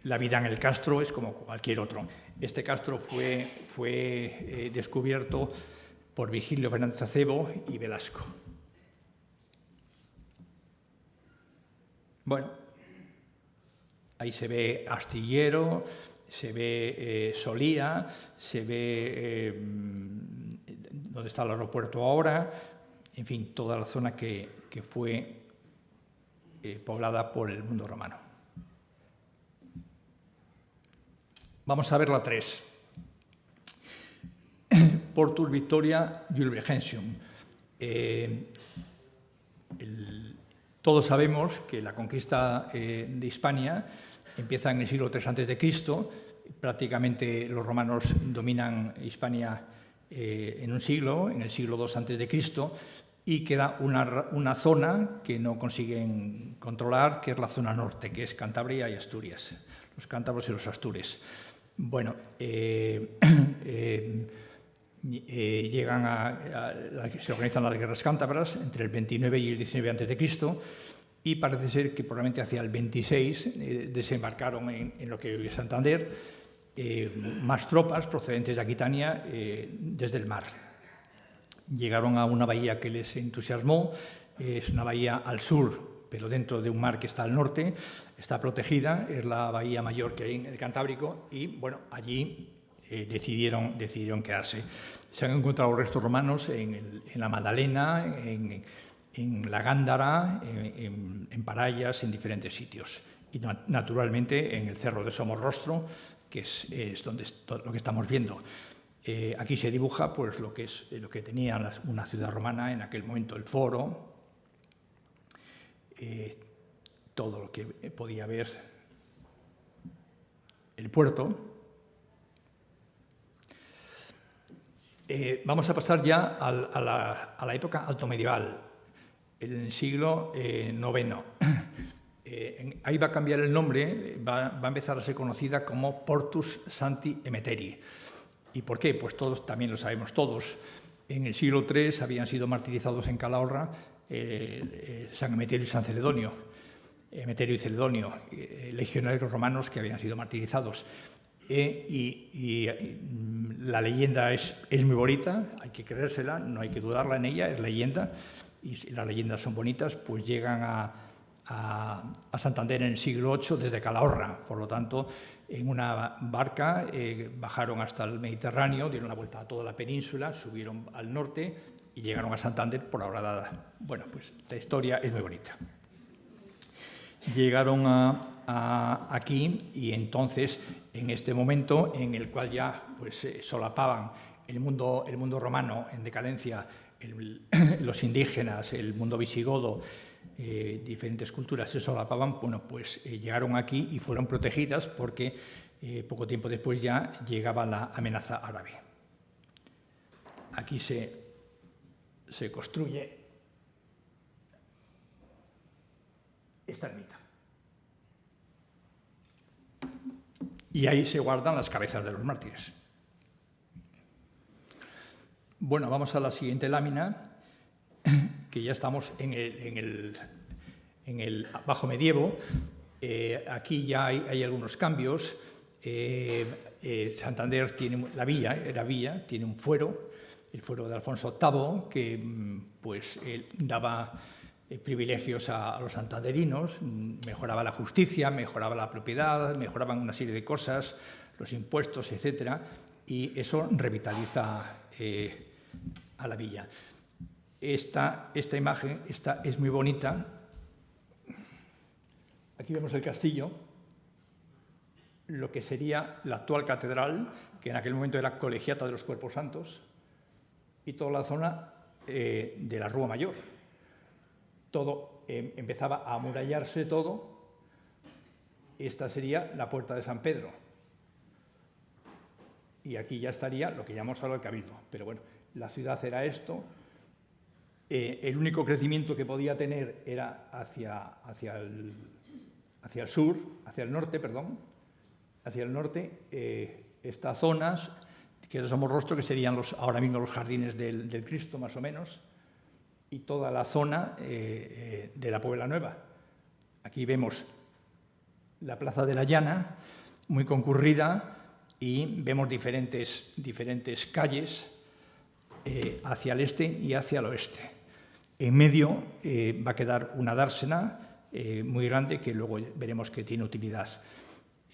la vida en el castro es como cualquier otro. Este castro fue descubierto por Virgilio Fernández Acebo y Velasco. Bueno, ahí se ve Astillero, se ve Solía, se ve donde está el aeropuerto ahora, en fin, toda la zona que fue poblada por el mundo romano. Vamos a ver la 3. Portus Victoria Iulbegensium. Todos sabemos que la conquista de Hispania empieza en el siglo III a.C. Prácticamente los romanos dominan Hispania en un siglo, en el siglo II a.C., y queda una zona que no consiguen controlar, que es la zona norte, que es Cantabria y Asturias, los cántabros y los astures. Bueno, se organizan las guerras cántabras entre el 29 y el 19 a.C., y parece ser que probablemente hacia el 26 desembarcaron en lo que hoy es Santander más tropas procedentes de Aquitania desde el mar. Llegaron a una bahía que les entusiasmó, es una bahía al sur, pero dentro de un mar que está al norte, está protegida, es la bahía mayor que hay en el Cantábrico, y bueno, allí decidieron quedarse. Se han encontrado restos romanos en la Magdalena, en la Gándara, en Parayas, en diferentes sitios. Y naturalmente en el Cerro de Somorrostro, que es donde lo que estamos viendo. Aquí se dibuja pues, lo que tenía una ciudad romana en aquel momento, el foro, todo lo que podía haber, el puerto. Vamos a pasar ya a la época altomedieval, en el siglo IX. Ahí va a cambiar el nombre, va a empezar a ser conocida como Portus Sancti Emeteri. ¿Y por qué? Pues todos también lo sabemos todos. En el siglo III habían sido martirizados en Calahorra San Emeterio y San Celedonio, Emeterio y Celedonio, legionarios romanos que habían sido martirizados. Y la leyenda es muy bonita, hay que creérsela, no hay que dudarla en ella, es leyenda, y si las leyendas son bonitas, pues llegan a Santander en el siglo VIII desde Calahorra. Por lo tanto, en una barca bajaron hasta el Mediterráneo, dieron la vuelta a toda la península, subieron al norte y llegaron a Santander por la Horadada. Bueno, pues la historia es muy bonita. Llegaron aquí y entonces, en este momento en el cual ya pues, solapaban el mundo romano en decadencia, los indígenas, el mundo visigodo, diferentes culturas se solapaban, bueno, pues llegaron aquí y fueron protegidas porque poco tiempo después ya llegaba la amenaza árabe. Aquí se construye esta ermita. Y ahí se guardan las cabezas de los mártires. Bueno, vamos a la siguiente lámina, que ya estamos en el bajo medievo. Aquí ya hay algunos cambios. Santander tiene la villa, tiene un fuero, el fuero de Alfonso VIII, que pues, daba privilegios a los santanderinos, mejoraba la justicia, mejoraba la propiedad, mejoraban una serie de cosas, los impuestos, etc. Y eso revitaliza a la villa. Esta imagen es muy bonita. Aquí vemos el castillo, lo que sería la actual catedral, que en aquel momento era colegiata de los Cuerpos Santos, y toda la zona de la Rúa Mayor. Todo empezaba a amurallarse todo. Esta sería la Puerta de San Pedro. Y aquí ya estaría lo que llamamos ahora el Cabildo. Pero bueno, la ciudad era esto. El único crecimiento que podía tener era hacia el sur, hacia el norte, perdón. Hacia el norte, estas zonas, que es Somorrostro, que serían ahora mismo los jardines del Cristo, más o menos, y toda la zona de la Puebla Nueva. Aquí vemos la Plaza de la Llana, muy concurrida, y vemos diferentes calles hacia el este y hacia el oeste. En medio va a quedar una dársena muy grande que luego veremos que tiene utilidad.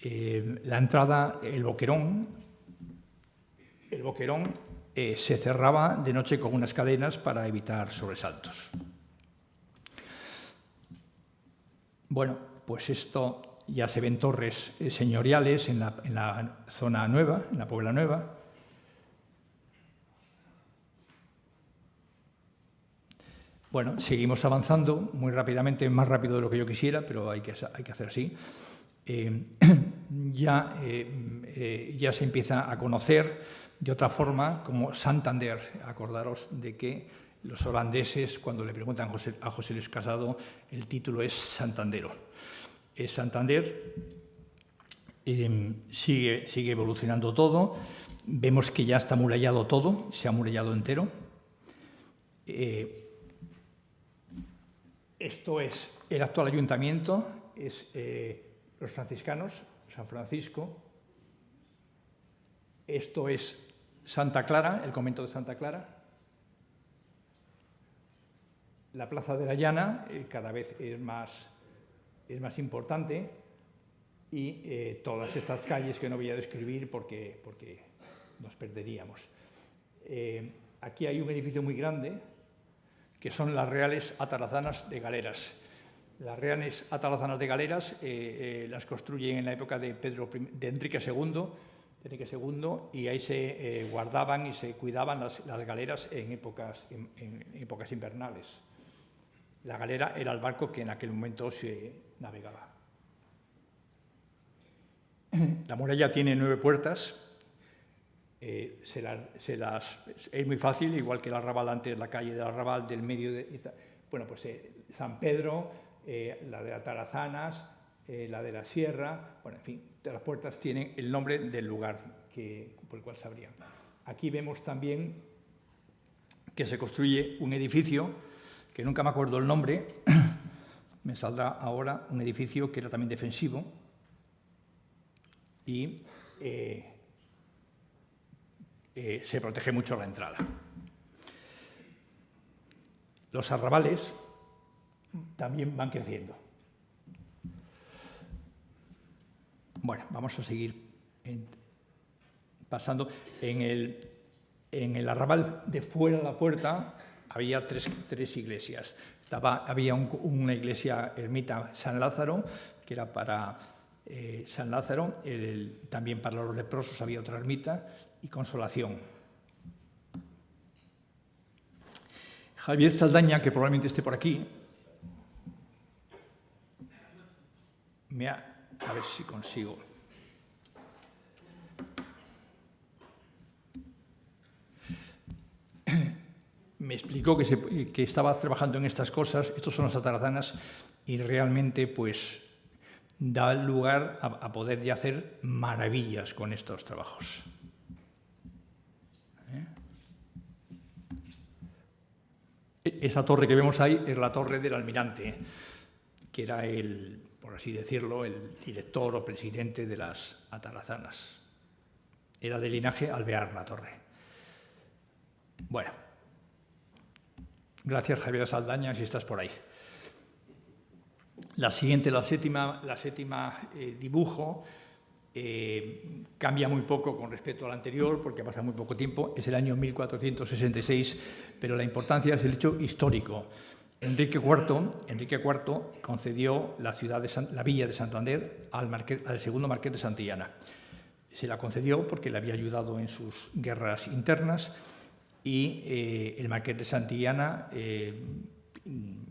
La entrada, el boquerón se cerraba de noche con unas cadenas para evitar sobresaltos. Bueno, pues esto ya se ven torres señoriales en la zona nueva, en la Puebla Nueva. Bueno, seguimos avanzando muy rápidamente, más rápido de lo que yo quisiera, pero hay que hacer así. Ya se empieza a conocer de otra forma como Santander. Acordaros de que los holandeses, cuando le preguntan a José Luis Casado, el título es Santandero. Es Santander, sigue evolucionando todo. Vemos que ya está amurallado todo, se ha amurallado entero. Esto es el actual ayuntamiento, es los franciscanos, San Francisco. Esto es Santa Clara, el convento de Santa Clara. La Plaza de la Llana cada vez es más importante, y todas estas calles que no voy a describir porque nos perderíamos. Aquí hay un edificio muy grande que son las Reales Atarazanas de Galeras. Las Reales Atarazanas de Galeras las construyen en la época de Enrique II, y ahí se guardaban y se cuidaban las galeras en épocas invernales. La galera era el barco que en aquel momento se navegaba. La muralla tiene 9 puertas. Es muy fácil, igual que el Arrabal antes, la calle del Arrabal, del medio de... Bueno, pues San Pedro, la de Atarazanas, la de la Sierra, bueno, en fin, las puertas tienen el nombre del lugar por el cual se abrían. Aquí vemos también que se construye un edificio, que nunca me acuerdo el nombre, me saldrá ahora, un edificio que era también defensivo, y se protege mucho la entrada. Los arrabales también van creciendo. Bueno, vamos a seguir pasando. En el arrabal de fuera de la puerta había tres iglesias. Había una iglesia ermita San Lázaro, que era para San Lázaro, también para los leprosos había otra ermita, y Consolación. Javier Saldaña, que probablemente esté por aquí, a ver si consigo. Me explicó que estaba trabajando en estas cosas. Estos son las atarazanas, y realmente pues da lugar a poder ya hacer maravillas con estos trabajos. Esa torre que vemos ahí es la torre del almirante, que era por así decirlo, el director o presidente de las atarazanas. Era de linaje alvear la torre. Bueno, gracias Javier Saldaña, si estás por ahí. La séptima dibujo, cambia muy poco con respecto al anterior, porque pasa muy poco tiempo, es el año 1466, pero la importancia es el hecho histórico. Enrique IV concedió la villa de Santander al segundo marqués de Santillana. Se la concedió porque le había ayudado en sus guerras internas, y el marqués de Santillana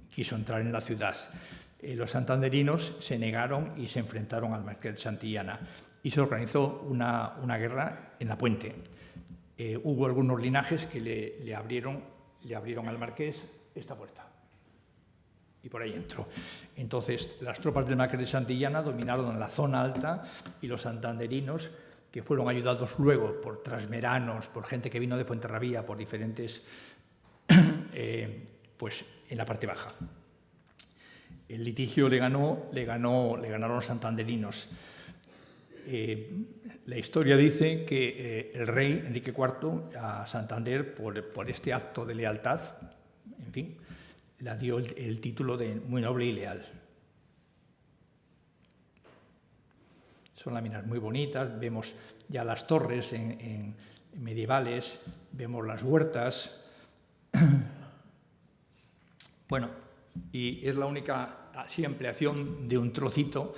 quiso entrar en la ciudad. Los santanderinos se negaron y se enfrentaron al marqués de Santillana, y se organizó una guerra en la Puente. Hubo algunos linajes que le abrieron al marqués esta puerta, y por ahí entró. Entonces, las tropas del marqués de Santillana dominaron la zona alta, y los santanderinos, que fueron ayudados luego por trasmeranos, por gente que vino de Fuenterrabía, por diferentes, pues en la parte baja. El litigio le ganaron los santanderinos. La historia dice que el rey Enrique IV a Santander, por este acto de lealtad, en fin, le dio el título de muy noble y leal. Son láminas muy bonitas, vemos ya las torres en medievales, vemos las huertas. Bueno, y es la única así ampliación de un trocito,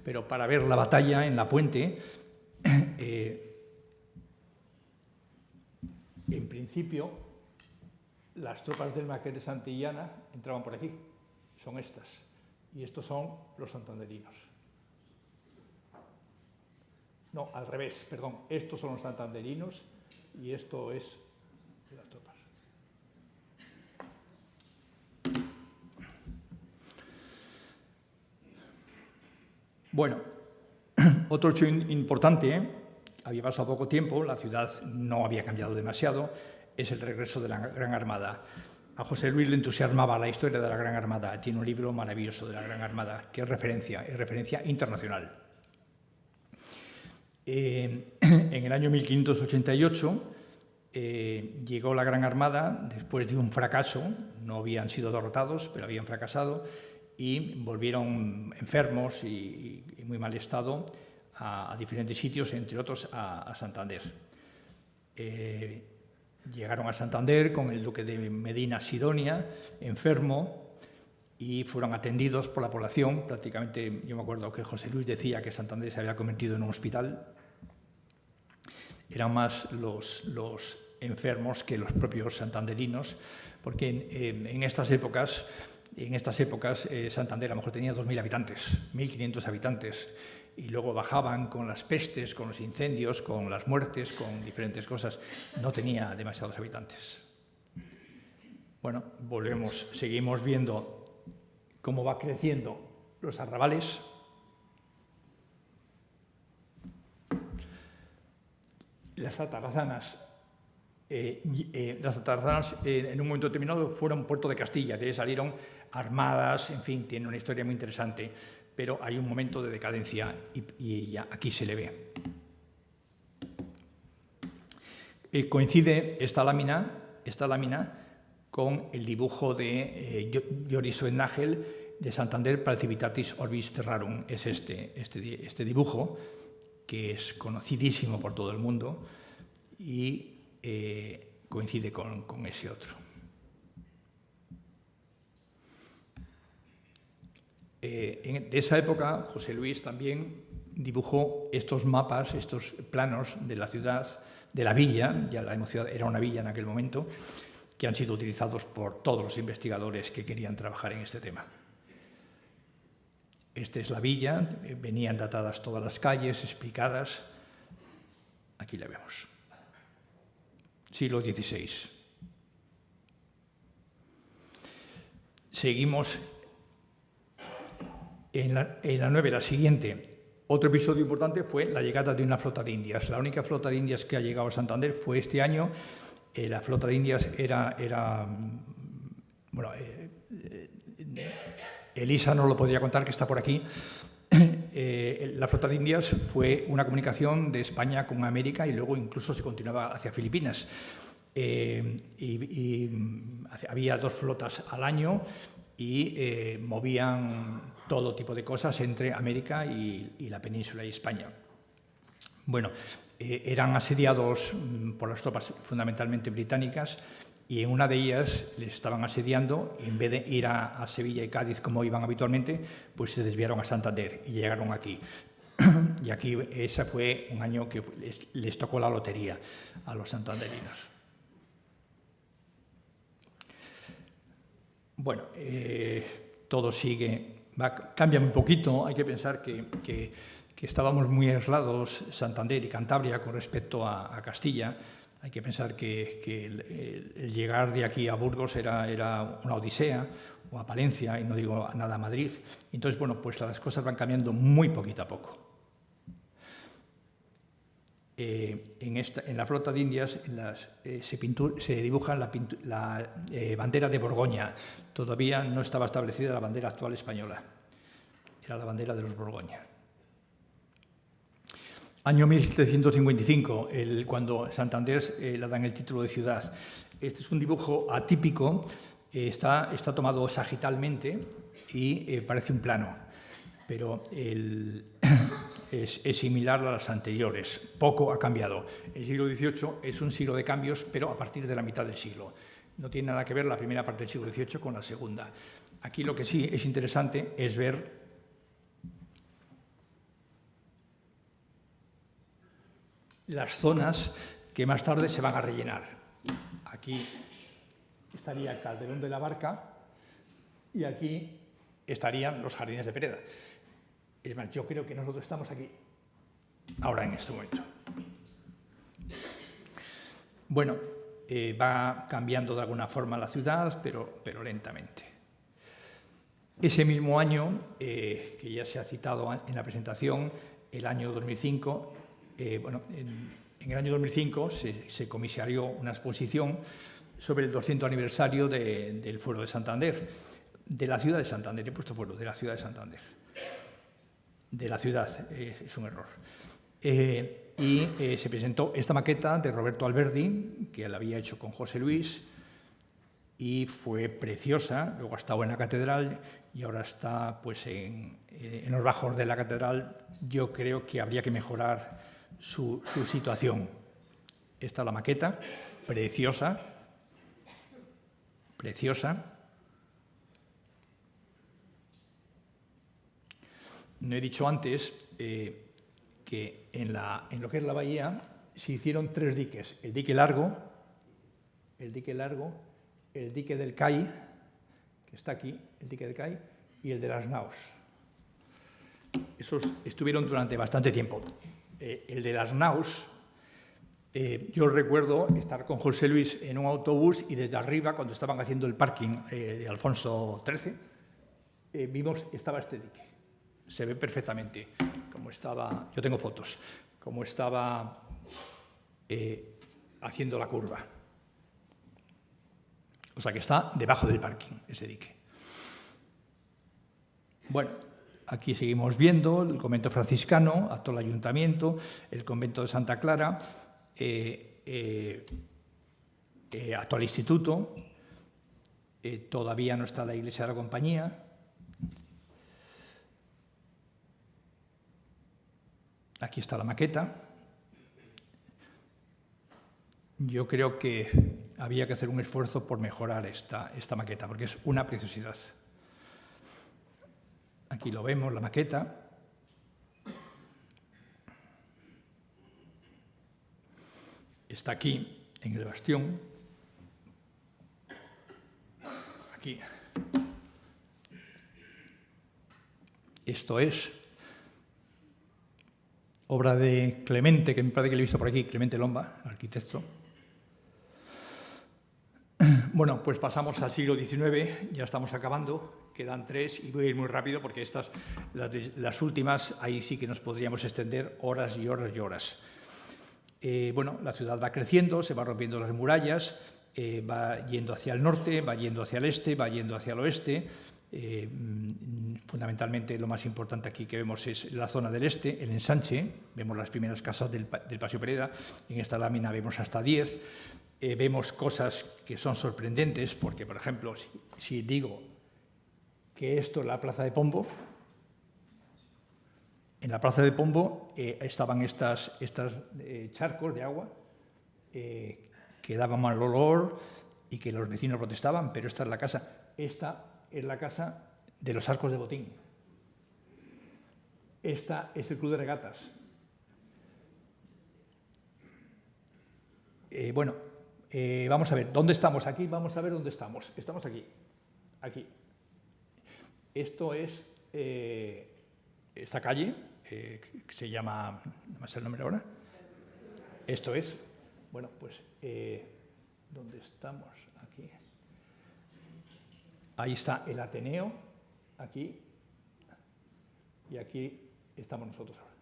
pero para ver la batalla en la puente, en principio, las tropas del Marqués de Santillana entraban por aquí, son estas, y estos son los santanderinos. No, al revés, perdón, estos son los santanderinos y esto es las tropas. Bueno, otro hecho importante, había pasado poco tiempo, la ciudad no había cambiado demasiado, es el regreso de la Gran Armada. A José Luis le entusiasmaba la historia de la Gran Armada, tiene un libro maravilloso de la Gran Armada, que es referencia internacional. En el año 1588 llegó la Gran Armada después de un fracaso, no habían sido derrotados, pero habían fracasado, y volvieron enfermos y muy mal estado a diferentes sitios, entre otros a Santander. Llegaron a Santander con el duque de Medina Sidonia, enfermo, y fueron atendidos por la población. Prácticamente, yo me acuerdo que José Luis decía que Santander se había convertido en un hospital. Eran más los enfermos que los propios santanderinos, porque en estas épocas Santander a lo mejor tenía 2.000 habitantes, 1.500 habitantes, y luego bajaban con las pestes, con los incendios, con las muertes, con diferentes cosas. No tenía demasiados habitantes. Bueno, seguimos viendo cómo va creciendo los arrabales. Las atarazanas en un momento determinado fueron Puerto de Castilla, de ahí salieron armadas, en fin, tiene una historia muy interesante, pero hay un momento de decadencia y ya aquí se le ve. Coincide esta lámina con el dibujo de Joris Oehnagel de Santander Praecipitatis Orbis Terrarum. Es este dibujo, que es conocidísimo por todo el mundo y coincide con ese otro. De esa época, José Luis también dibujó estos mapas, estos planos de la ciudad, de la villa, ya la ciudad era una villa en aquel momento, que han sido utilizados por todos los investigadores que querían trabajar en este tema. Esta es la villa, venían datadas todas las calles, explicadas. Aquí la vemos. Siglo XVI. Seguimos en la 9, la siguiente. Otro episodio importante fue la llegada de una flota de indias. La única flota de indias que ha llegado a Santander fue este año. La flota de indias Elisa nos lo podría contar, que está por aquí. La flota de indias fue una comunicación de España con América y luego incluso se continuaba hacia Filipinas. Había 2 flotas al año y movían todo tipo de cosas entre América y la península y España. Bueno, eran asediados por las tropas fundamentalmente británicas, y en una de ellas les estaban asediando, y en vez de ir a Sevilla y Cádiz como iban habitualmente, pues se desviaron a Santander y llegaron aquí. Y aquí ese fue un año que les tocó la lotería a los santanderinos. Bueno, todo cambia un poquito. Hay que pensar que estábamos muy aislados, Santander y Cantabria, con respecto a Castilla. Hay que pensar que el llegar de aquí a Burgos era una odisea, o a Palencia, y no digo nada a Madrid. Entonces, bueno, pues las cosas van cambiando muy poquito a poco. en la flota de Indias se dibuja la bandera de Borgoña. Todavía no estaba establecida la bandera actual española. Era la bandera de los Borgoña. Año 1755, cuando Santander le dan el título de ciudad. Este es un dibujo atípico, está tomado sagitalmente y parece un plano, pero es similar a las anteriores. Poco ha cambiado. El siglo XVIII es un siglo de cambios, pero a partir de la mitad del siglo. No tiene nada que ver la primera parte del siglo XVIII con la segunda. Aquí lo que sí es interesante es ver las zonas que más tarde se van a rellenar. Aquí estaría el Calderón de la Barca y aquí estarían los Jardines de Pereda. Es más, yo creo que nosotros estamos aquí, ahora en este momento. Bueno, va cambiando de alguna forma la ciudad, pero lentamente. Ese mismo año, que ya se ha citado en la presentación, el año 2005, en el año 2005 se comisarió una exposición sobre el 200 aniversario del Fuero de Santander, de la ciudad de Santander. He puesto Fuero, de la ciudad de Santander. De la ciudad, es un error. Y se presentó esta maqueta de Roberto Alberdi, que la había hecho con José Luis, y fue preciosa. Luego ha estado en la catedral y ahora está pues, en los bajos de la catedral. Yo creo que habría que mejorar su situación. Esta es la maqueta, preciosa, preciosa. No he dicho antes que en lo que es la bahía se hicieron 3 diques. El dique largo, el dique del Cai, que está aquí, el dique del Cai, y el de las naos. Esos estuvieron durante bastante tiempo. El de las naos, yo recuerdo estar con José Luis en un autobús y desde arriba, cuando estaban haciendo el parking de Alfonso XIII, estaba este dique. Se ve perfectamente cómo estaba, yo tengo fotos, cómo estaba haciendo la curva. O sea que está debajo del parking, ese dique. Bueno, aquí seguimos viendo el convento franciscano, actual ayuntamiento, el convento de Santa Clara, actual instituto, todavía no está la iglesia de la Compañía. Aquí está la maqueta. Yo creo que había que hacer un esfuerzo por mejorar esta maqueta, porque es una preciosidad. Aquí lo vemos, la maqueta. Está aquí, en el bastión. Aquí. Esto es obra de Clemente, que me parece que lo he visto por aquí, Clemente Lomba, arquitecto. Bueno, pues pasamos al siglo XIX, ya estamos acabando, quedan 3 y voy a ir muy rápido porque estas, las últimas, ahí sí que nos podríamos extender horas y horas y horas. Bueno, la ciudad va creciendo, se van rompiendo las murallas, va yendo hacia el norte, va yendo hacia el este, va yendo hacia el oeste. Fundamentalmente lo más importante aquí que vemos es la zona del este, el ensanche. Vemos las primeras casas del Paseo Pereda, en esta lámina vemos hasta 10. Vemos cosas que son sorprendentes, porque, por ejemplo, si digo que esto es la Plaza de Pombo, en la Plaza de Pombo estaban estas charcos de agua que daban mal olor y que los vecinos protestaban, pero esta es la casa. Esta es la casa de los arcos de botín. Esta es el club de regatas. Vamos a ver, ¿dónde estamos? Aquí, vamos a ver dónde estamos. Estamos aquí. Aquí. Esto es esta calle, que se llama, no me sé el nombre ahora. Esto es, bueno, pues, ¿dónde estamos? Aquí. Ahí está el Ateneo, aquí, y aquí estamos nosotros ahora.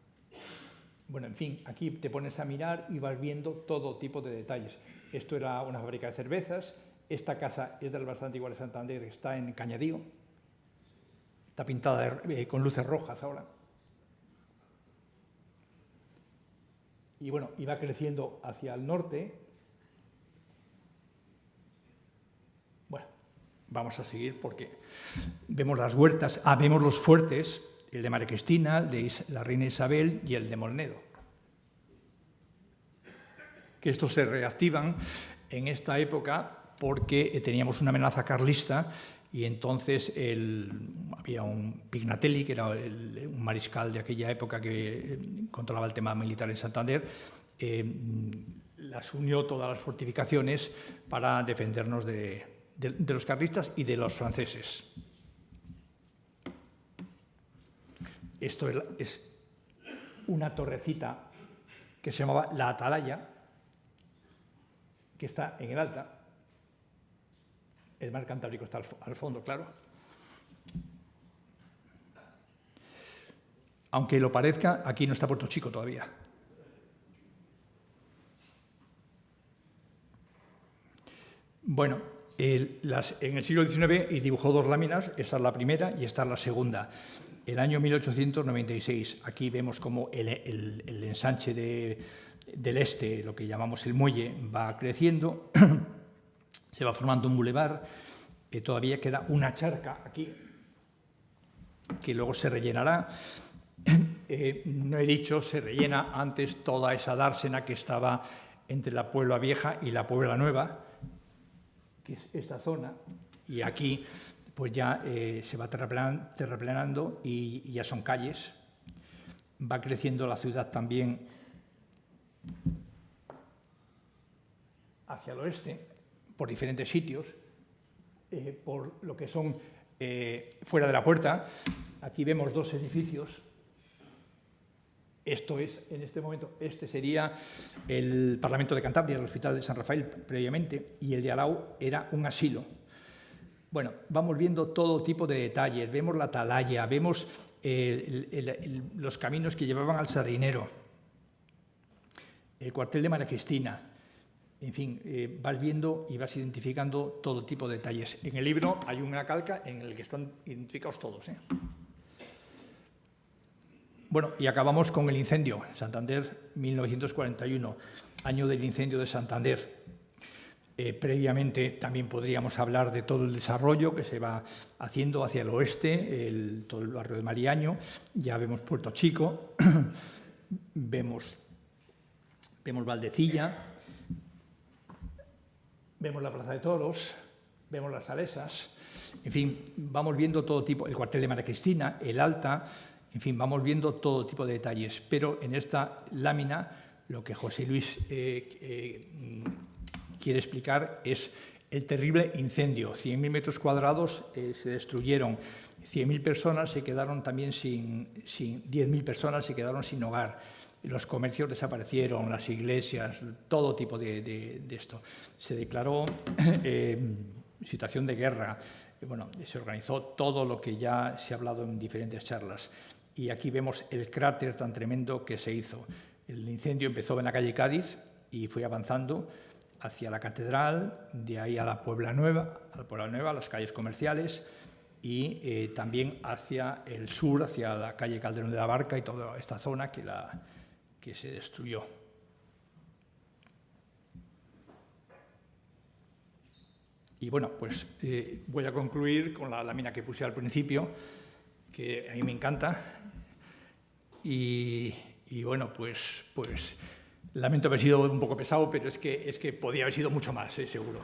Bueno, en fin, aquí te pones a mirar y vas viendo todo tipo de detalles. Esto era una fábrica de cervezas. Esta casa es de la bastante igual de Santander, está en Cañadío. Está pintada con luces rojas ahora. Y bueno, iba creciendo hacia el norte. Bueno, vamos a seguir porque vemos las huertas, vemos los fuertes, el de María Cristina, el de la reina Isabel y el de Molnedo. Que estos se reactivan en esta época porque teníamos una amenaza carlista y entonces había un Pignatelli, que era un mariscal de aquella época que controlaba el tema militar en Santander, las unió todas las fortificaciones para defendernos de los carlistas y de los franceses. Esto es una torrecita que se llamaba la Atalaya, que está en el Alta. El mar Cantábrico está al fondo, claro. Aunque lo parezca, aquí no está Puerto Chico todavía. Bueno, en el siglo XIX dibujó 2 láminas, esta es la primera y esta es la segunda. El año 1896, aquí vemos cómo el ensanche del este, lo que llamamos el muelle, va creciendo, se va formando un bulevar, todavía queda una charca aquí, que luego se rellenará. No he dicho, se rellena antes toda esa dársena que estaba entre la Puebla Vieja y la Puebla Nueva, que es esta zona, y aquí pues ya se va terraplenando y ya son calles. Va creciendo la ciudad también hacia el oeste, por diferentes sitios, por lo que son fuera de la puerta. Aquí vemos 2 edificios. Esto es, en este momento, este sería el Parlamento de Cantabria, el Hospital de San Rafael previamente, y el de Alau era un asilo. Bueno, vamos viendo todo tipo de detalles, vemos la atalaya, vemos los caminos que llevaban al Sardinero, el cuartel de María Cristina. En fin, vas viendo y vas identificando todo tipo de detalles. En el libro hay una calca en el que están identificados todos. Bueno, y acabamos con el incendio. Santander, 1941, año del incendio de Santander. Previamente también podríamos hablar de todo el desarrollo que se va haciendo hacia el oeste, todo el barrio de Mariaño. Ya vemos Puerto Chico, vemos Valdecilla, vemos la Plaza de Toros, vemos las Salesas. En fin, vamos viendo todo tipo, el cuartel de María Cristina, el Alta. En fin, vamos viendo todo tipo de detalles. Pero en esta lámina lo que José Luis quiere explicar es el terrible incendio. 100.000 metros cuadrados se destruyeron, 100.000 personas se quedaron también 10.000 personas se quedaron sin hogar, los comercios desaparecieron, las iglesias, todo tipo de esto. Se declaró situación de guerra, bueno, se organizó todo lo que ya se ha hablado en diferentes charlas. Y aquí vemos el cráter tan tremendo que se hizo. El incendio empezó en la calle Cádiz y fue avanzando hacia la catedral, de ahí a la Puebla Nueva, a las calles comerciales y también hacia el sur, hacia la calle Calderón de la Barca y toda esta zona que se destruyó. Y bueno, pues voy a concluir con la lámina que puse al principio, que a mí me encanta. Y bueno, pues lamento haber sido un poco pesado, pero es que podía haber sido mucho más, seguro.